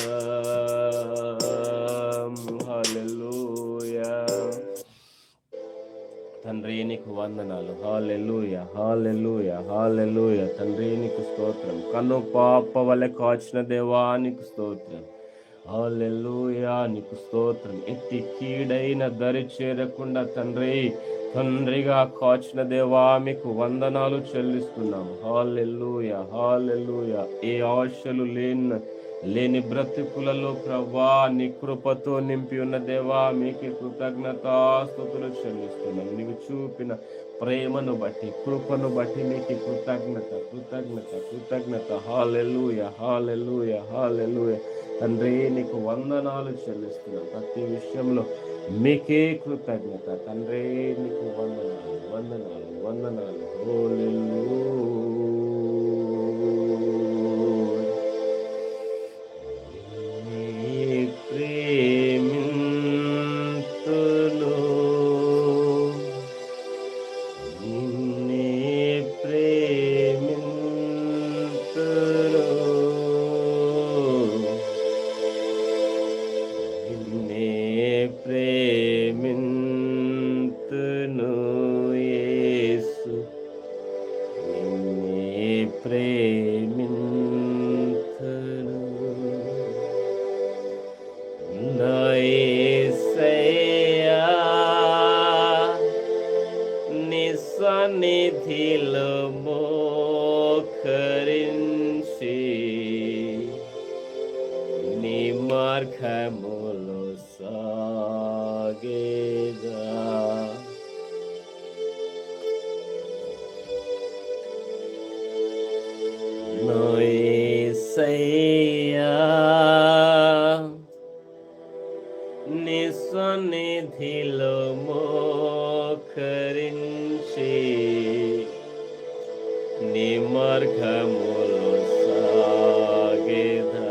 హల్లెలూయా. తండ్రి నీకు వందనాలు. హల్లెలూయా హల్లెలూయా హల్లెలూయా. తండ్రి నీకు స్తోత్రం. కన్ను పాప వలె కాచిన దేవా నీకు స్తోత్రం. హల్లెలూయా నీకు స్తోత్రం. ఎట్టి కీడైన దరి చేరకుండా తండ్రిగా కాచిన దేవా మీకు వందనాలు చెల్లిస్తున్నాం. హల్లెలూయా హల్లెలూయా. ఏ ఆశలు లేని బ్రతుకులలో ప్రభా నీ కృపతో నింపి ఉన్న దేవా మీకు కృతజ్ఞతాస్తుతులు చెల్లిస్తున్నాం. నీవు చూపిన ప్రేమను బట్టి కృపను బట్టి నీకు కృతజ్ఞత కృతజ్ఞత కృతజ్ఞత. హల్లెలూయా హల్లెలూయా హల్లెలూయా. తండ్రి నీకు వందనాలు చెల్లిస్తున్నాం. ప్రతి విషయంలో మీకే కృతజ్ఞత తండ్రి. నీకు వందనాలు వందనాలు వందనాలు. ప్రేమింతును యేసు నిన్నే ప్రేమింతును. నా యేసయ్యా నీ సన్నిధిలో మోకరించి నీ మార్గములో సాగేదా. నా యేసయ్యా నీ సన్నిధిలో మోకరించి నీ మార్గములో సాగేదా.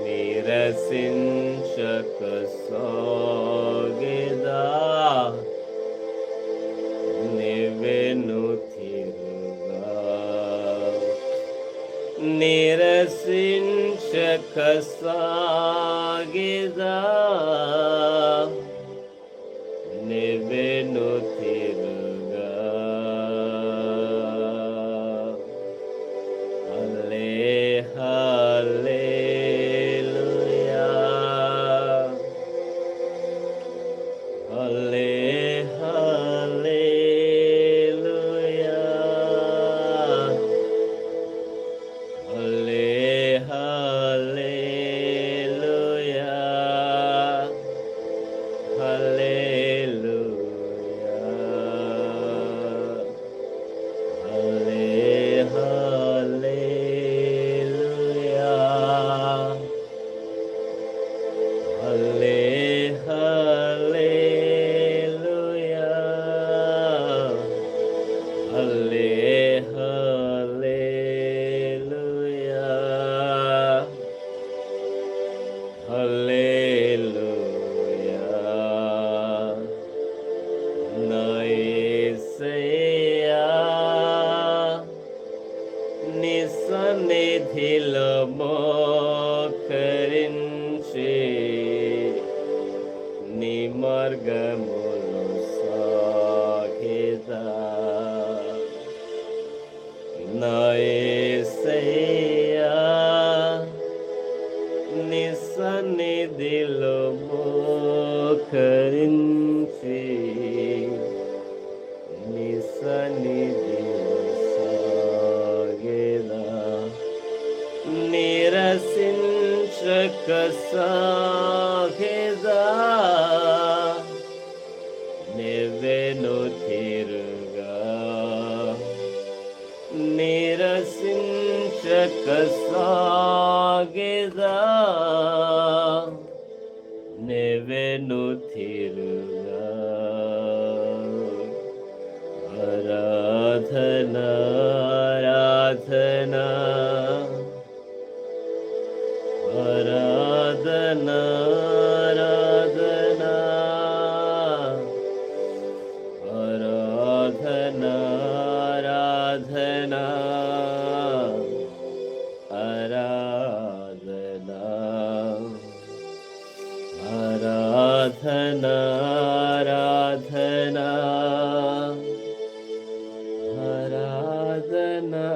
నిరసించక సాగేదా నివెను తిరుగా. నీ నిరసించక సాగిదా నెవెను తిరుగా హల్లే హల్లెలూయా హల్లే హల్లెలూయా హల్లే హల్లెలూయా హల్లెలూయా హల్లే హల్లెలూయా హల్లే హల్లెలూయా హల్లే హల్లెలూయా హల్లెలూయా నా యేసయ్యా నీ సన్నిధిలో మోకరించి నీ మార్గములో సాగేదా నా యేసయ్యా నీ సన్నిధిలో మోకరించి నీ సన్నిధిలో సాగేదా నిరసించక సాగేదా నెవెను తిరుగా నిరసించక సాగేదా నెవెను తిరుగా ఆరాధనా ఆరాధనా ఆరాధనా ఆరాధనా ఆరాధనా ఆరాధనా ఆరాధనా ఆరాధనా ఆరాధనా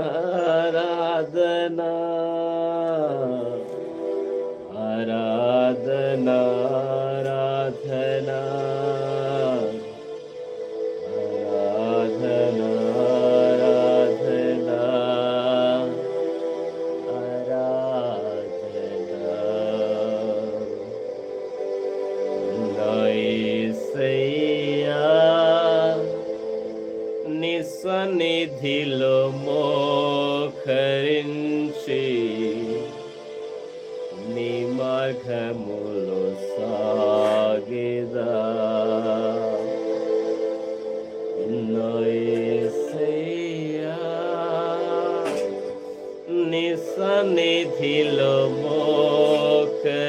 ఆరాధనా ఆరాధనా ఆరాధనా ఆరాధనా ఆరాధనా నా యేసయ్యా నీ సన్నిధిలో మోకరించి నీ మార్గములో సాగేదా నా యేసయ్యా నీ సన్నిధిలో మోకరించి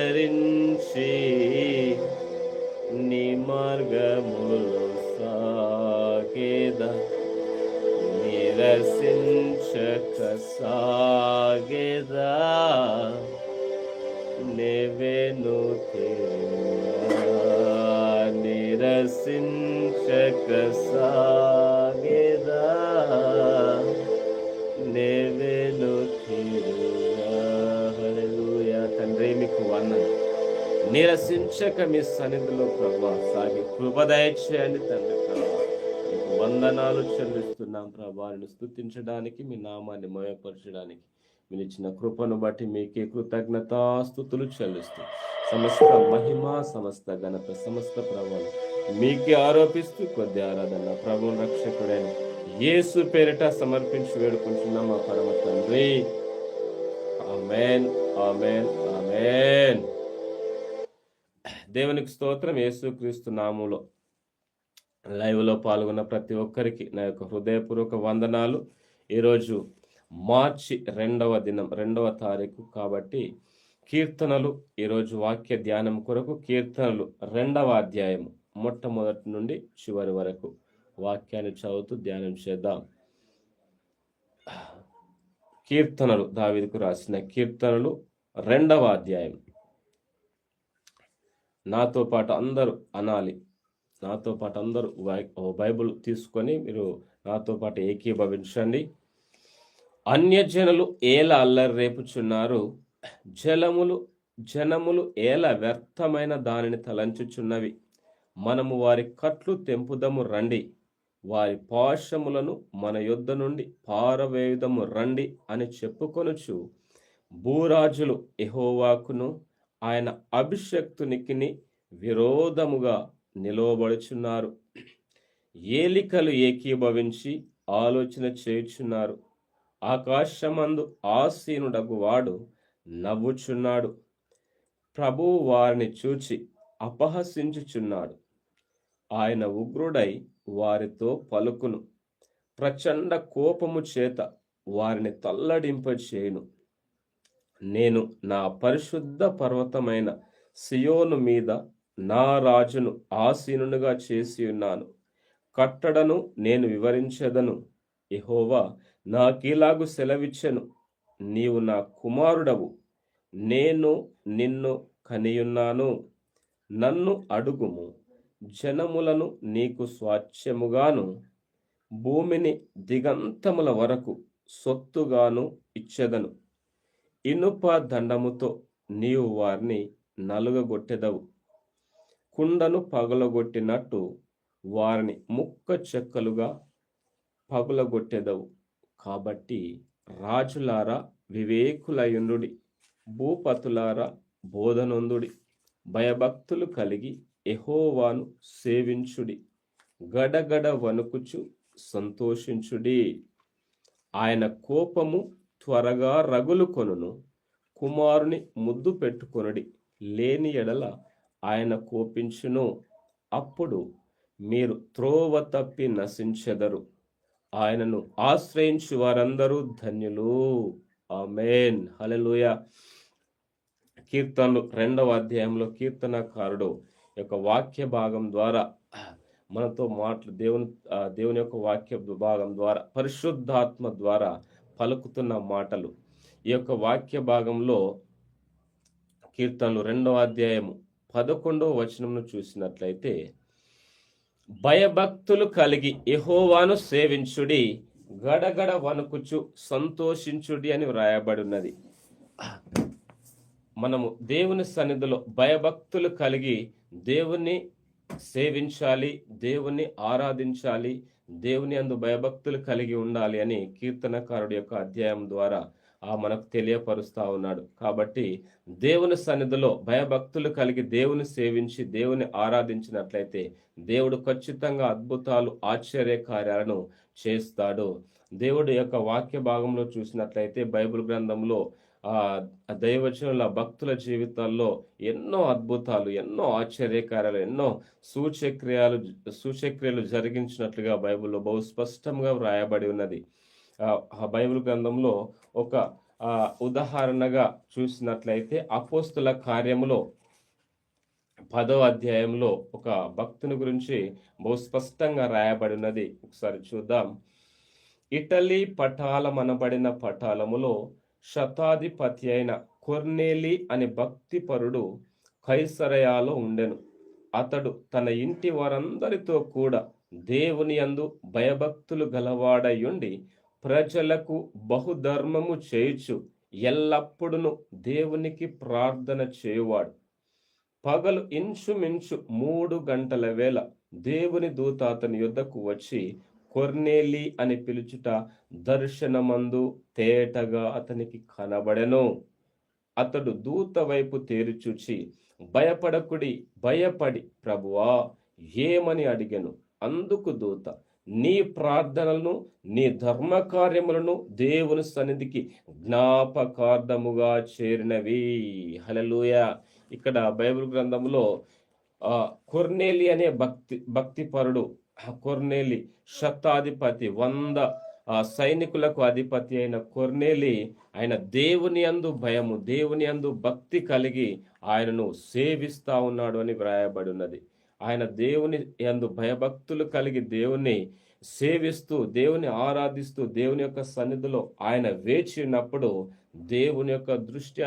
నీ మార్గములో సాగేదా నిరసించక సాగేదా నెవెను తిరుగా నిరసించక సాగేదా నెవెను తిరుగా హల్లెలూయా తండ్రి మీకు వందనాలు నిరసించక మీ సన్నిధిలో ప్రభా సాగి కృప దయచేయండి తండ్రి ప్రభా మీకు వందనాలు చెల్లిస్తున్నాం ప్రభా స్తుతించడానికి మీ నామాన్ని మయపరచడానికి మీరు ఇచ్చిన కృపను బట్టి మీకే కృతజ్ఞతాస్తుతులు చెల్లిస్తూ సమస్త మహిమ సమస్త ఘనత సమస్త ప్రభావం మీకే ఆరోపిస్తూ కొద్ది ఆరాధన ప్రభు రక్షకుడైన యేసు పేరిట సమర్పించి వేడుకుంటున్నాం మా పరమ తండ్రి ఆమేన్ ఆమేన్ ఆమేన్. దేవునికి స్తోత్రం. యేసుక్రీస్తు నామములో లైవ్లో పాల్గొన్న ప్రతి ఒక్కరికి నా యొక్క హృదయపూర్వక వందనాలు. ఈరోజు మార్చి 2వ దినం 2వ తారీఖు కాబట్టి కీర్తనలు ఈరోజు వాక్య ధ్యానం కొరకు కీర్తనలు 2వ అధ్యాయం మొట్టమొదటి నుండి చివరి వరకు వాక్యాన్ని చదువుతూ ధ్యానం చేద్దాం. కీర్తనలు, దావీదుకు రాసిన కీర్తనలు 2వ అధ్యాయం. నాతో పాటు అందరూ అనాలి. నాతో పాటు అందరూ బైబిల్ తీసుకొని మీరు నాతో పాటు ఏకీభవించండి. అన్యజనులు ఏల అల్లరి రేపుచున్నారు, జనములు ఏల వ్యర్థమైన దానిని తలంచుచున్నవి. మనము వారి కట్లు తెంపుదము రండి, వారి పాశములను మన యొద్ద నుండి పారవేయుదము రండి అని చెప్పుకొనుచు భూరాజులు యెహోవాకును ఆయన అభిషక్తునికి విరోధముగా నిలవబడుచున్నారు. ఏలికలు ఏకీభవించి ఆలోచన చేయుచున్నారు. ఆకాశమందు ఆసీనుడగు వాడు నవ్వుచున్నాడు. ప్రభువు వారిని చూచి అపహసించుచున్నాడు. ఆయన ఉగ్రుడై వారితో పలుకును. ప్రచండ కోపము చేత వారిని తల్లడింపచేయును. నేను నా పరిశుద్ధ పర్వతమైన సియోను మీద నా రాజును ఆసీనునిగా చేసి ఉన్నాను. కట్టడను నేను వివరించెదను. యెహోవా నాకీలాగు సెలవిచ్చెను, నీవు నా కుమారుడవు, నేను నిన్ను కనియున్నాను. నన్ను అడుగుము, జనములను నీకు స్వాస్థ్యముగాను భూమిని దిగంతముల వరకు సొత్తుగాను ఇచ్చెదను. ఇనుప దండముతో నీవు వారిని నలుగగొట్టెదవు. కుండను పగలగొట్టినట్టు వారిని ముక్క చెక్కలుగా పగులగొట్టెదవు. కాబట్టి రాజులారా వివేకులయుండుడి, భూపతులారా బోధనొందుడి. భయభక్తులు కలిగి యెహోవాను సేవించుడి. గడగడ వణుకుచు సంతోషించుడి. ఆయన కోపము త్వరగా రగులుకొనును. కుమారుని ముద్దు పెట్టుకొనుడి, లేని ఎడల ఆయన కోపించును. అప్పుడు మీరు త్రోవ తప్పి నశించెదరు. ఆయనను ఆశ్రయించు వారందరూ ధన్యులు. ఆమేన్, హల్లెలూయా. కీర్తనలు 2వ అధ్యాయంలో కీర్తనకారుడు యొక్క వాక్య భాగం ద్వారా మనతో దేవుని యొక్క వాక్య భాగం ద్వారా పరిశుద్ధాత్మ ద్వారా పలుకుతున్న మాటలు. ఈ యొక్క వాక్య భాగంలో కీర్తనలు 2వ అధ్యాయము 11వ వచనమును చూసినట్లయితే, భయభక్తులు కలిగి యెహోవాను సేవించుడి, గడగడ వణుకుచు సంతోషించుడి అని వ్రాయబడి ఉన్నది. మనము దేవుని సన్నిధిలో భయభక్తులు కలిగి దేవుని సేవించాలి, దేవుని ఆరాధించాలి, దేవుని అందు భయభక్తులు కలిగి ఉండాలి అని కీర్తనకారుడి యొక్క అధ్యాయం ద్వారా మనకు తెలియపరుస్తా ఉన్నాడు. కాబట్టి దేవుని సన్నిధిలో భయభక్తులు కలిగి దేవుని సేవించి దేవుని ఆరాధించినట్లయితే దేవుడు ఖచ్చితంగా అద్భుతాలు, ఆశ్చర్య కార్యాలను చేస్తాడు. దేవుడి యొక్క వాక్య భాగంలో చూసినట్లయితే బైబిల్ గ్రంథంలో దైవజనుల భక్తుల జీవితాల్లో ఎన్నో అద్భుతాలు, ఎన్నో ఆశ్చర్యకార్యాలు, ఎన్నో సూచక్రియలు జరిగించినట్లుగా బైబిల్లో బహు స్పష్టంగా వ్రాయబడి ఉన్నది. ఆ బైబిల్ గ్రంథంలో ఒక ఉదాహరణగా చూసినట్లయితే అపోస్తుల కార్యములో 10వ అధ్యాయంలో ఒక భక్తుని గురించి బహు స్పష్టంగా రాయబడి ఉన్నది. ఒకసారి చూద్దాం. ఇటలీ పటాలమనబడిన పటాలములో శతాధిపతి అయిన కొర్నేలి అనే భక్తిపరుడు కైసరయాలో ఉండెను. అతడు తన ఇంటి వారందరితో కూడా దేవుని యందు భయభక్తులు గలవాడయుండి ప్రజలకు బహుధర్మము చేయుచు ఎల్లప్పుడూ దేవునికి ప్రార్థన చేయువాడు. పగలు ఇంచుమించు 3 గంటల వేళ దేవుని దూత అతని యొద్దకు వచ్చి కొర్నేలి అని పిలుచుట దర్శనమందు తేటగా అతనికి కనబడెను. అతడు దూత వైపు తేరిచూచి, భయపడకుడి, భయపడి ప్రభువా ఏమని అడిగెను. అందుకు దూత, నీ ప్రార్థనలను, నీ ధర్మకార్యములను దేవుని సన్నిధికి జ్ఞాపకార్థముగా చేరినవి. హల్లెలూయా. ఇక్కడ బైబిల్ గ్రంథంలో కొర్నేలి అనే భక్తిపరుడు, కొర్నేలి శతాధిపతి, 100 సైనికులకు అధిపతి అయిన కొర్నేలి, ఆయన దేవుని యందు భయము, దేవుని యందు భక్తి కలిగి ఆయనను సేవిస్తా ఉన్నాడు అని వ్రాయబడి ఉన్నది. ఆయన దేవుని యందు భయభక్తులు కలిగి దేవుని సేవిస్తూ, దేవుని ఆరాధిస్తూ, దేవుని యొక్క సన్నిధిలో ఆయన వేచి ఉన్నప్పుడు దేవుని యొక్క దృష్టి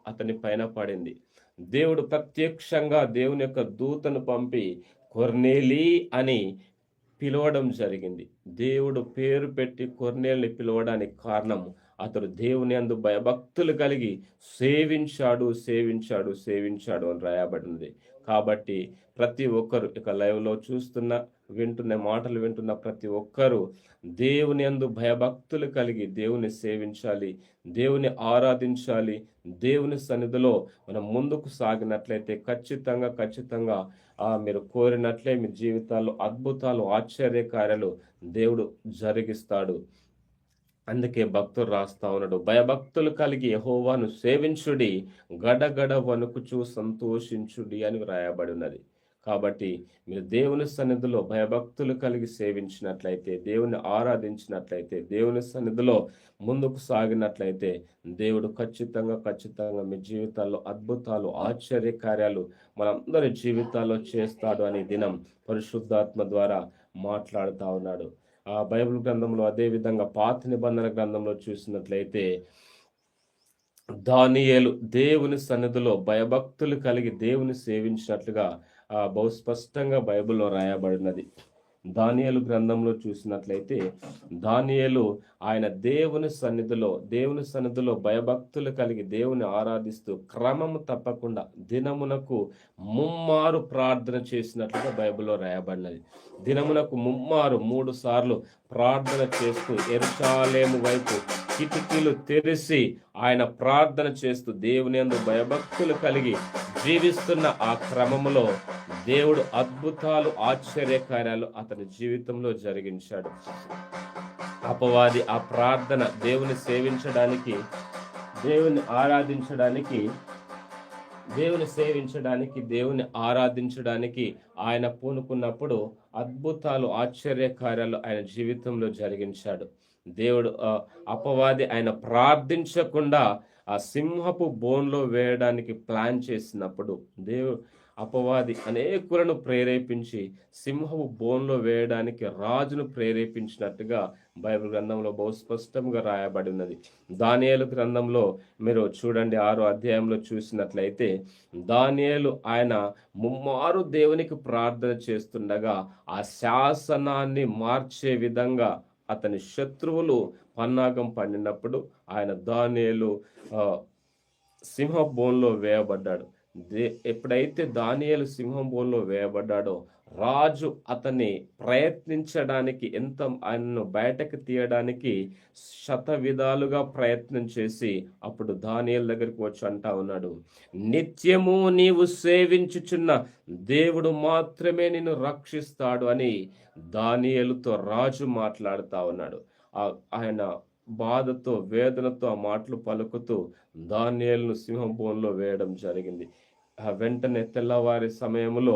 అతని పైన పడింది. దేవుడు ప్రత్యక్షంగా దేవుని యొక్క దూతను పంపి కొర్నేలీ అని పిలవడం జరిగింది. దేవుడు పేరు పెట్టి కొర్నేలిని పిలవడానికి కారణం అతడు దేవుని యందు భయభక్తులు కలిగి సేవించాడు అని రాయబడింది. కాబట్టి ప్రతి ఒక్కరు ఇక లైవ్లో మాటలు వింటున్న ప్రతి ఒక్కరూ దేవుని యందు భయభక్తులు కలిగి దేవుని సేవించాలి, దేవుని ఆరాధించాలి. దేవుని సన్నిధిలో మనం ముందుకు సాగినట్లయితే ఖచ్చితంగా మీరు కోరినట్లే మీ జీవితాల్లో అద్భుతాలు, ఆశ్చర్యకార్యాలు దేవుడు జరిగిస్తాడు. అందుకే భక్తుడు రాస్తా ఉన్నాడు, భయభక్తులు కలిగి యెహోవాను సేవించుడి, గడగడ వణుకుచు సంతోషించుడి అని రాయబడి ఉన్నది. కాబట్టి మీరు దేవుని సన్నిధిలో భయభక్తులు కలిగి సేవించినట్లయితే, దేవుని ఆరాధించినట్లయితే, దేవుని సన్నిధిలో ముందుకు సాగినట్లయితే దేవుడు ఖచ్చితంగా మీ జీవితాల్లో అద్భుతాలు, ఆశ్చర్యకార్యాలు మనందరి జీవితాల్లో చేస్తాడు అని దినం పరిశుద్ధాత్మ ద్వారా మాట్లాడుతా ఉన్నాడు. ఆ బైబిల్ గ్రంథంలో, అదే విధంగా పాత నిబంధన గ్రంథంలో చూసినట్లయితే దానియేలు దేవుని సన్నిధిలో భయభక్తులు కలిగి దేవుని సేవించినట్లుగా బహు స్పష్టంగా బైబిల్లో రాయబడినది. దానియేలు గ్రంథంలో చూసినట్లయితే దానియేలు ఆయన దేవుని సన్నిధిలో భయభక్తులు కలిగి దేవుని ఆరాధిస్తూ క్రమము తప్పకుండా దినమునకు ముమ్మారు ప్రార్థన చేసినట్లుగా బైబిల్లో రాయబడినది. దినమునకు ముమ్మారు 3 సార్లు ప్రార్థన చేస్తూ యెరూషలేము వైపు కిటికీలు తెరిచి ఆయన ప్రార్థన చేస్తూ దేవుని యందు భయభక్తులు కలిగి జీవిస్తున్న ఆ క్రమములో దేవుడు అద్భుతాలు, ఆశ్చర్యకార్యాలు అతని జీవితంలో జరిగించాడు. అపవాది ఆ ప్రార్థన దేవుని సేవించడానికి, దేవుని ఆరాధించడానికి ఆయన పూనుకున్నప్పుడు అద్భుతాలు, ఆశ్చర్యకార్యాలు ఆయన జీవితంలో జరిగించాడు. దేవుడు అపవాది ఆయన ప్రార్థించకుండా ఆ సింహపు బోన్లో వేయడానికి ప్లాన్ చేసినప్పుడు అపవాది అనేకులను ప్రేరేపించి సింహపు బోన్లో వేయడానికి రాజును ప్రేరేపించినట్టుగా బైబిల్ గ్రంథంలో బహు స్పష్టంగా రాయబడి ఉన్నది. దానియేలు గ్రంథంలో మీరు చూడండి, 6వ అధ్యాయంలో చూసినట్లయితే దానియేలు ఆయన ముమ్మారు దేవునికి ప్రార్థన చేస్తుండగా ఆ శాసనాన్ని మార్చే విధంగా అతని శత్రువులు పన్నాగం పండినప్పుడు ఆయన దానియేలు సింహ బోన్లో వేయబడ్డాడు. ఎప్పుడైతే దానియేలు సింహం బోన్లో వేయబడ్డాడో రాజు అతన్ని ప్రయత్నించడానికి, ఆయనను బయటకు తీయడానికి శతవిధాలుగా ప్రయత్నం చేసి అప్పుడు దానియేలు దగ్గరికి వచ్చి అంటా ఉన్నాడు, నిత్యము నీవు సేవించుచున్న దేవుడు మాత్రమే నిన్ను రక్షిస్తాడు అని దానియేలుతో రాజు మాట్లాడుతా ఉన్నాడు. ఆయన బాధతో, వేదనతో ఆ మాటలు పలుకుతూ దానియేలును సింహం బోన్లో వేయడం జరిగింది. వెంటనే తెల్లవారి సమయంలో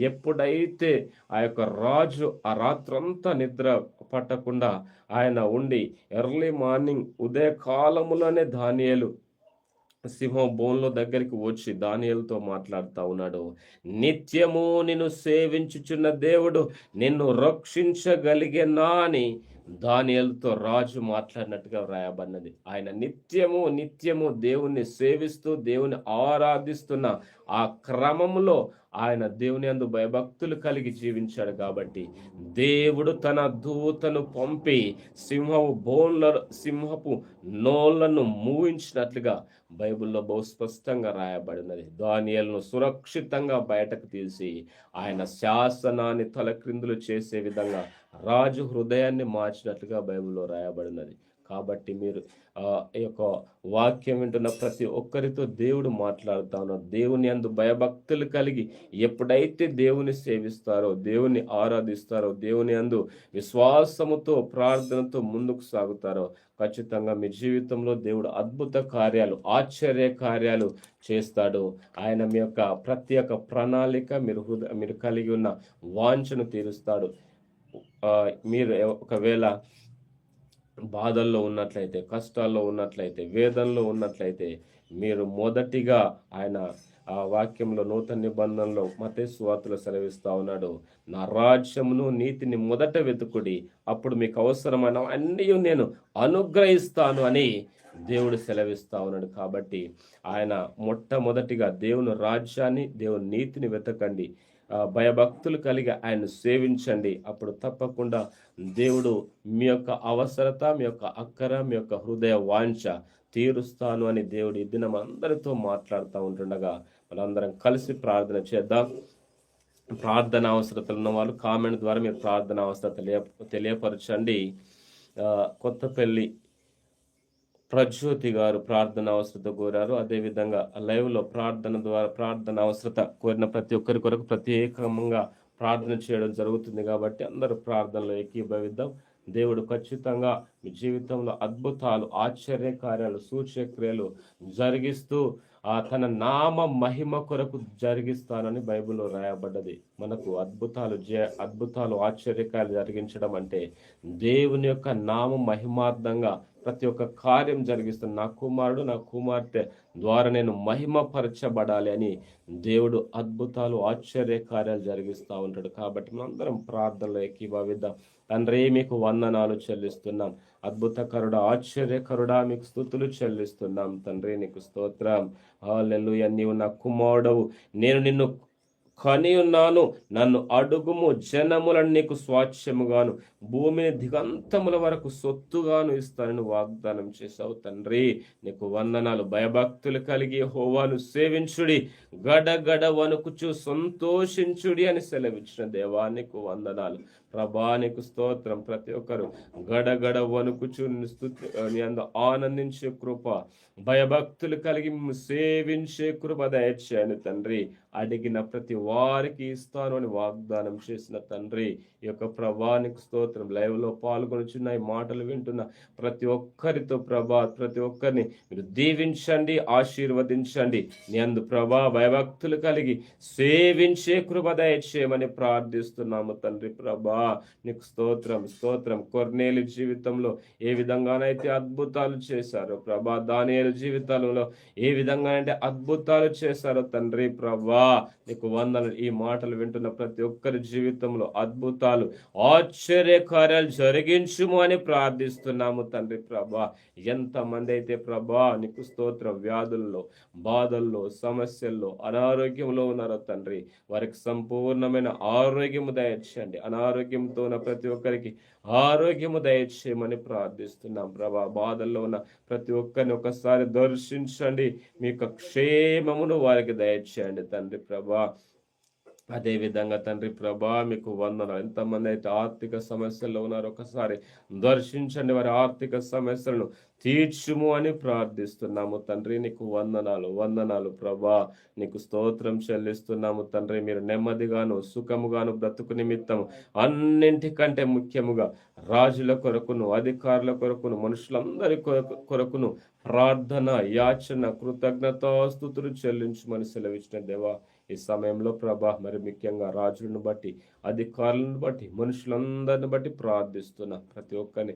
ఎప్పుడైతే ఆ యొక్క రాజు ఆ రాత్రంతా నిద్ర పట్టకుండా ఆయన ఉండి ఎర్లీ మార్నింగ్ ఉదయకాలములోనే దానియేలు సింహం బోన్లో దగ్గరికి వచ్చి దానియేలుతో మాట్లాడుతూ ఉన్నాడు, నిత్యము నిన్ను సేవించుచున్న దేవుడు నిన్ను రక్షించగలిగేనా అని దానియేలుతో రాజు మాట్లాడినట్టుగా వ్రాయబడినది. ఆయన నిత్యము దేవుణ్ణి సేవిస్తూ దేవుని ఆరాధిస్తున్న ఆ క్రమంలో ఆయన దేవుని యందు భయభక్తులు కలిగి జీవించాడు. కాబట్టి దేవుడు తన దూతను పంపి సింహపు నోళ్లను మూయించినట్లుగా బైబిల్లో బహు స్పష్టంగా రాయబడినది. దానియేలును సురక్షితంగా బయటకు తీసి ఆయన శాసనాన్ని తలక్రిందులు చేసే విధంగా రాజు హృదయాన్ని మార్చినట్లుగా బైబిల్లో రాయబడినది. కాబట్టి మీరు ఈ యొక్క వాక్యం వింటున్న ప్రతి ఒక్కరితో దేవుడు మాట్లాడుతా ఉన్నారు. దేవుని యందు భయభక్తులు కలిగి ఎప్పుడైతే దేవుని సేవిస్తారో, దేవుని ఆరాధిస్తారో, దేవుని యందు విశ్వాసముతో, ప్రార్థనతో ముందుకు సాగుతారో ఖచ్చితంగా మీ జీవితంలో దేవుడు అద్భుత కార్యాలు, ఆశ్చర్య కార్యాలు చేస్తాడు. ఆయన మీ యొక్క ప్రత్యేక ప్రణాళిక మీరు కలిగి ఉన్న వాంఛను తీరుస్తాడు. మీరు ఒకవేళ బాధల్లో ఉన్నట్లయితే, కష్టాల్లో ఉన్నట్లయితే, వేదనలో ఉన్నట్లయితే మీరు మొదటిగా ఆయన ఆ వాక్యంలో నూతన నిబంధనలో మత్తయి సువార్తలో సెలవిస్తా ఉన్నాడు, నా రాజ్యమును నీతిని మొదట వెతుకుడి, అప్పుడు మీకు అవసరమైన అన్నీ నేను అనుగ్రహిస్తాను అని దేవుడు సెలవిస్తా ఉన్నాడు. కాబట్టి ఆయన మొట్టమొదటిగా దేవుని రాజ్యాన్ని, దేవుని నీతిని వెతకండి, భయభక్తులు కలిగి ఆయన సేవించండి. అప్పుడు తప్పకుండా దేవుడు మీ యొక్క అవసరత, మీ యొక్క అక్కర, మీ యొక్క హృదయ వాంఛ తీరుస్తాను అని దేవుడు ఈ దినం అందరితో మాట్లాడుతూ ఉంటుండగా మనందరం కలిసి ప్రార్థన చేద్దాం. ప్రార్థన అవసరతలు ఉన్న వాళ్ళు కామెంట్ ద్వారా మీరు ప్రార్థన అవసరత తెలియపరచండి. కొత్తపల్లి ప్రజ్యోతి గారు ప్రార్థన అవసరత కోరారు. అదేవిధంగా లైవ్లో ప్రార్థన అవసరత కోరిన ప్రతి ఒక్కరి కొరకు ప్రత్యేకంగా ప్రార్థన చేయడం జరుగుతుంది. కాబట్టి అందరూ ప్రార్థనలో ఏకీభవిద్దాం. దేవుడు ఖచ్చితంగా మీ జీవితంలో అద్భుతాలు, ఆశ్చర్య కార్యాలు, సూచక్రియలు జరిగిస్తూ తన నామ మహిమ కొరకు జరిగిస్తానని బైబిల్లో రాయబడ్డది. మనకు అద్భుతాలు ఆశ్చర్యకార్యాలు జరిగించడం అంటే దేవుని యొక్క నామ మహిమార్థంగా ప్రతి ఒక్క కార్యం జరిగిస్తున్న నా కుమారుడు, నా కుమార్తె ద్వారా నేను మహిమపరచబడాలి అని దేవుడు అద్భుతాలు, ఆశ్చర్య కార్యాలు జరిగిస్తూ ఉంటాడు. కాబట్టి మనందరం ప్రార్థనలో ఏకీభవిద్దాం. తండ్రి, మీకు వందనాలు చెల్లిస్తున్నాం. అద్భుతకరుడా, ఆశ్చర్యకరుడా, మీకు స్తుతులు చెల్లిస్తున్నాం. తండ్రి, నీకు స్తోత్రం. హల్లెలూయా. నీవు నా కుమారుడవు, నేను నిన్ను కని ఉన్నాను, నన్ను అడుగుము, జనములను నీకు స్వాచ్ఛముగాను, భూమిని దిగంతముల వరకు సొత్తుగాను ఇస్తానని వాగ్దానం చేశావు. తండ్రి, నీకు వందనాలు. భయభక్తులు కలిగి యెహోవాను సేవించుడి, గడగడ వణుకుచు సంతోషించుడి అని సెలవిచ్చిన దేవా, నీకు వందనాలు. ప్రభా, నీకు స్తోత్రం. ప్రతి ఒక్కరు గడగడ వణుకుచు నీ అందు ఆనందించే కృప, భయభక్తులు కలిగి సేవించే కృప దయచేయండి తండ్రి. అడిగిన ప్రతి వారికి ఇస్తాను అని వాగ్దానం చేసిన తండ్రి, ఈ యొక్క ప్రభానికి స్తోత్రం. లైవ్ లో పాల్గొనుచున్న ఈ మాటలు వింటున్న ప్రతి ఒక్కరితో ప్రభా, ప్రతి ఒక్కరిని మీరు దీవించండి, ఆశీర్వదించండి. నీ అందు ప్రభా భయభక్తులు కలిగి సేవించే కృప దయచేయమని ప్రార్థిస్తున్నాము తండ్రి. ప్రభా, నీకు స్తోత్రం, స్తోత్రం. కొర్నేలి జీవితంలో ఏ విధంగానైతే అద్భుతాలు చేశారో ప్రభా, దానియేలు జీవితంలో ఏ విధంగా అంటే అద్భుతాలు చేశారో తండ్రి. ప్రభా, నీకు వందనాలు. ఈ మాటలు వింటున్న ప్రతి ఒక్కరి జీవితంలో అద్భుతాలు, ఆశ్చర్య కార్యాలు జరిగించుము అని ప్రార్థిస్తున్నాము తండ్రి. ప్రభా, ఎంతమంది అయితే ప్రభా నీకు స్తోత్రం వ్యాధుల్లో, బాధల్లో, సమస్యల్లో, అనారోగ్యంలో ఉన్నారో తండ్రి, వారికి సంపూర్ణమైన ఆరోగ్యము దయచేయండి. అనారోగ్యంతో ఉన్న ప్రతి ఒక్కరికి ఆరోగ్యము దయచేయమని ప్రార్థిస్తున్నాం. ప్రభా, బాధల్లో ఉన్న ప్రతి ఒక్కరిని ఒకసారి దర్శించండి, మీ యొక్క క్షేమమును వారికి దయచేయండి తండ్రి. ప్రభా, అదే విధంగా తండ్రి ప్రభా, మీకు వందనాలు. ఎంతమంది అయితే ఆర్థిక సమస్యల్లో ఉన్నారో ఒకసారి దర్శించండి, వారి ఆర్థిక సమస్యలను తీర్చుము అని ప్రార్థిస్తున్నాము తండ్రి. నీకు వందనాలు, వందనాలు ప్రభా. నీకు స్తోత్రం చెల్లిస్తున్నాము తండ్రి. మీరు నెమ్మదిగాను, సుఖముగాను బ్రతుకు నిమిత్తం అన్నింటికంటే ముఖ్యముగా రాజుల కొరకును, అధికారుల కొరకును, మనుషులందరి కొరకును ప్రార్థన, యాచన, కృతజ్ఞతాస్తుతులు చెల్లించమని సెలవిచ్చిన దేవా, ఈ సమయంలో ప్రభా, మరి ముఖ్యంగా రాజులను బట్టి, అధికారులను బట్టి, మనుషులందరిని బట్టి ప్రార్థిస్తున్నా. ప్రతి ఒక్కరిని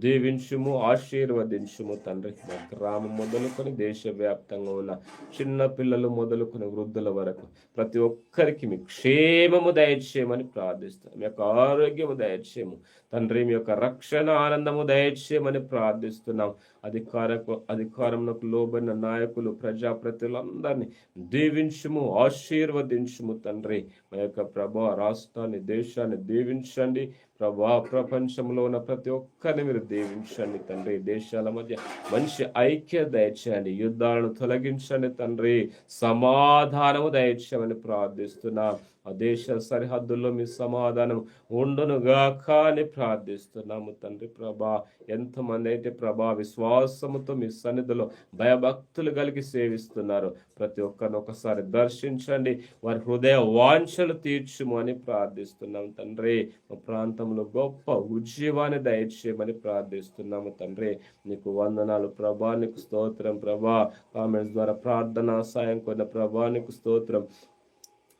దీవించుము, ఆశీర్వదించుము తండ్రి. మా గ్రామం మొదలుకొని దేశవ్యాప్తంగా ఉన్న చిన్న పిల్లలు మొదలుకొని వృద్ధుల వరకు ప్రతి ఒక్కరికి మీ క్షేమము దయచేయమని ప్రార్థిస్తున్నాం. మీ యొక్క ఆరోగ్యము దయచేయము తండ్రి, మీ యొక్క రక్షణ ఆనందము దయచేయమని ప్రార్థిస్తున్నాం. అధికారంలో లోబడిన నాయకులు, ప్రజాప్రతినిధులందరినీ దీవించుము, ఆశీర్వదించుము తండ్రి. మా యొక్క ప్రభా, రాష్ట్రాన్ని, దేశాన్ని దీవించండి ప్రభా. ప్రపంచంలో ఉన్న ప్రతి ఒక్కరిని మీరు దీవించండి తండ్రి. దేశాల మధ్య మంచి ఐక్యత దయచేయండి, యుద్ధాలను తొలగించండి తండ్రి, సమాధానము దయచేయమని ప్రార్థిస్తున్నా. ఆ దేశ సరిహద్దుల్లో మీ సమాధానం ఉండునుగాక అని ప్రార్థిస్తున్నాము తండ్రి. ప్రభా, ఎంతమంది అయితే ప్రభా విశ్వాసముతో మీ సన్నిధిలో భయభక్తులు కలిగి సేవిస్తున్నారు, ప్రతి ఒక్కరిని ఒకసారి దర్శించండి, వారి హృదయ వాంఛలు తీర్చుము అని ప్రార్థిస్తున్నాం తండ్రి. మా ప్రాంతంలో గొప్ప ఉజ్జీవాన్ని దయచేయమని ప్రార్థిస్తున్నాము తండ్రి. నీకు వందనాలు ప్రభా, నీకు స్తోత్రం ప్రభా. కామెంట్స్ ద్వారా ప్రార్థన సాయం కొన్న ప్రభా, నీకు స్తోత్రం,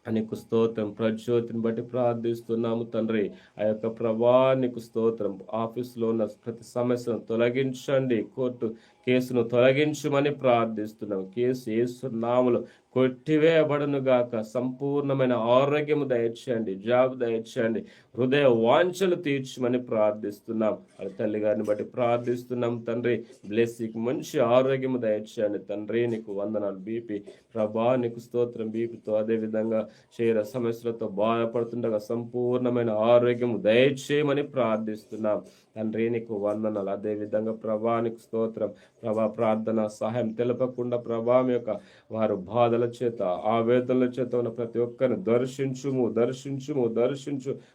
నీకు స్తోత్రం. ప్రజ్యోతిని బట్టి ప్రార్థిస్తున్నాము తండ్రి. ఆ యొక్క ప్రభా, నీకు స్తోత్రం. ఆఫీసులో ఉన్న ప్రతి సమస్యను తొలగించండి, కోర్టు కేసును తొలగించమని ప్రార్థిస్తున్నాం. కేసు యేసు నామములో కొట్టివేయబడును గాక. సంపూర్ణమైన ఆరోగ్యము దయచేయండి, జాబ్ దయచేయండి, హృదయ వాంఛలు తీర్చమని ప్రార్థిస్తున్నాం. అది తల్లి గారిని బట్టి ప్రార్థిస్తున్నాం తండ్రి. బ్లెస్సింగ్ మంచి ఆరోగ్యము దయచేయండి తండ్రి. నీకు వందనాలు. బీపీ ప్రభా నీకు స్తోత్రం. బీపీతో అదేవిధంగా శరీర సమస్యలతో బాధపడుతుండగా సంపూర్ణమైన ఆరోగ్యము దయచేయమని ప్రార్థిస్తున్నాం తండ్రి. నీకు వందనాలు. అదేవిధంగా ప్రభా నీకు స్తోత్రం. ప్రభా ప్రార్థన సహాయం తెలపకుండా ప్రభా మీ యొక్క వారు బాధల చేత ఆవేదనల చేత ఉన్న ప్రతి ఒక్కరిని దర్శించు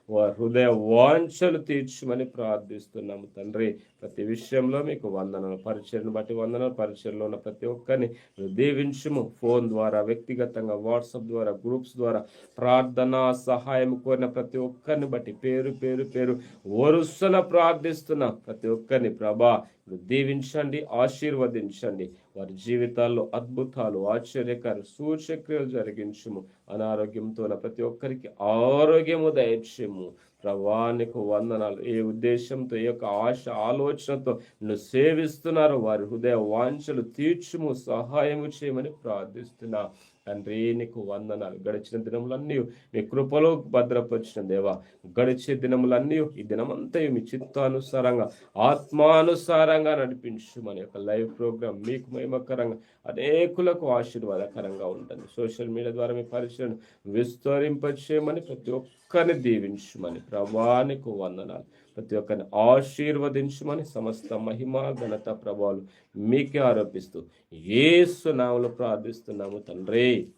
వారి హృదయ వాంఛలు తీర్చుమని ప్రార్థిస్తున్నాము తండ్రి. ప్రతి విషయంలో మీకు వందనాలు. పరిచయను బట్టి వందనాలు. పరిచయలో ఉన్న ప్రతి ఒక్కరిని దీవించుము. ఫోన్ ద్వారా, వ్యక్తిగతంగా, వాట్సాప్ ద్వారా, గ్రూప్స్ ద్వారా ప్రార్థన సహాయం కోరిన ప్రతి ఒక్కరిని బట్టి పేరు పేరు పేరు వరుసన ప్రార్థిస్తున్నా. ప్రతి ఒక్కరిని ప్రభా దీవించండి, ఆశీర్వదించండి. వారి జీవితాల్లో అద్భుతాలు, ఆశ్చర్యకారు సూచక్రియలు జరిగించుము. అనారోగ్యంతో ఉన్న ప్రతి ఒక్కరికి ఆరోగ్యము దయచేయము. ప్రభానికి వందనాలు. ఏ ఉద్దేశంతో, ఏ యొక్క ఆశ ఆలోచనతో నిన్ను సేవిస్తున్నారో వారి హృదయ వాంఛలు తీర్చుము, సహాయము చేయమని ప్రార్థిస్తున్నా తండ్రి. నీకు వందనాలు. గడిచిన దినములన్నీ మీ కృపలో భద్రపరిచిన దేవా, గడిచే దినములన్నీ ఈ దినమంతా మీ చిత్తానుసారంగా, ఆత్మానుసారంగా నడిపించుమని యొక్క లైవ్ ప్రోగ్రామ్ మీకు మహిమకరంగా, అనేకులకు ఆశీర్వాదకరంగా ఉంటుంది. సోషల్ మీడియా ద్వారా మీ పరిచయం విస్తరింపచేయమని, ప్రతి ఒక్కరిని దీవించుమని ప్రభానికి వందనాలు. ప్రతి ఒక్కరిని ఆశీర్వదించమని, సమస్త మహిమ ఘనత ప్రభావాలు మీకే ఆరోపిస్తూ యేసు నామములో ప్రార్థిస్తున్నాము తండ్రి.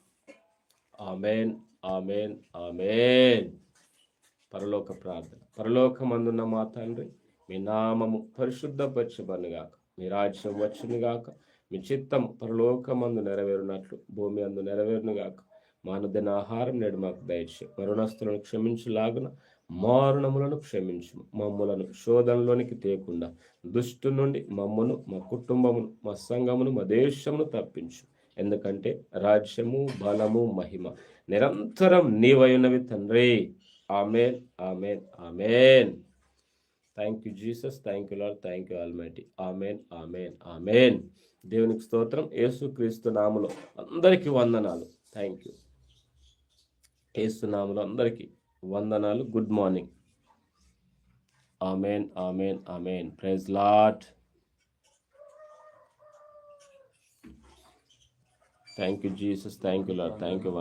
Amen, amen, amen. పరలోక ప్రార్థన. పరలోకమందున్న మా తండ్రి, మీ నామము పరిశుద్ధపరచబడునుగాక, మీ రాజ్యం వచ్చునుగాక, మీ చిత్తం పరలోకమందు నెరవేరునట్లు భూమి అందు నెరవేరునుగాక. మానుదిన ఆహారం నేడు మాకు దయచేయి. మరణస్తులను క్షమించులాగున మరణములను క్షమించు. మమ్ములను శోధనలోనికి తేకుండా దుష్టు నుండి మమ్మను, మా కుటుంబమును, మా సంఘమును, మా దేశమును తప్పించు. ఎందుకంటే రాజ్యము, బలము, మహిమ నిరంతరం నీవైనవి తండ్రి. Amen, amen, amen. Thank you Jesus. Thank you Lord. Thank you almighty. Amen, amen, amen. దేవునికి స్తోత్రం. యేసుక్రీస్తు నామములో అందరికీ వందనాలు. Thank you. యేసు నామములో అందరికీ వందనాలు. Good morning. Amen, amen, amen. Praise Lord. Thank you Jesus. Thank you Lord. Thank you.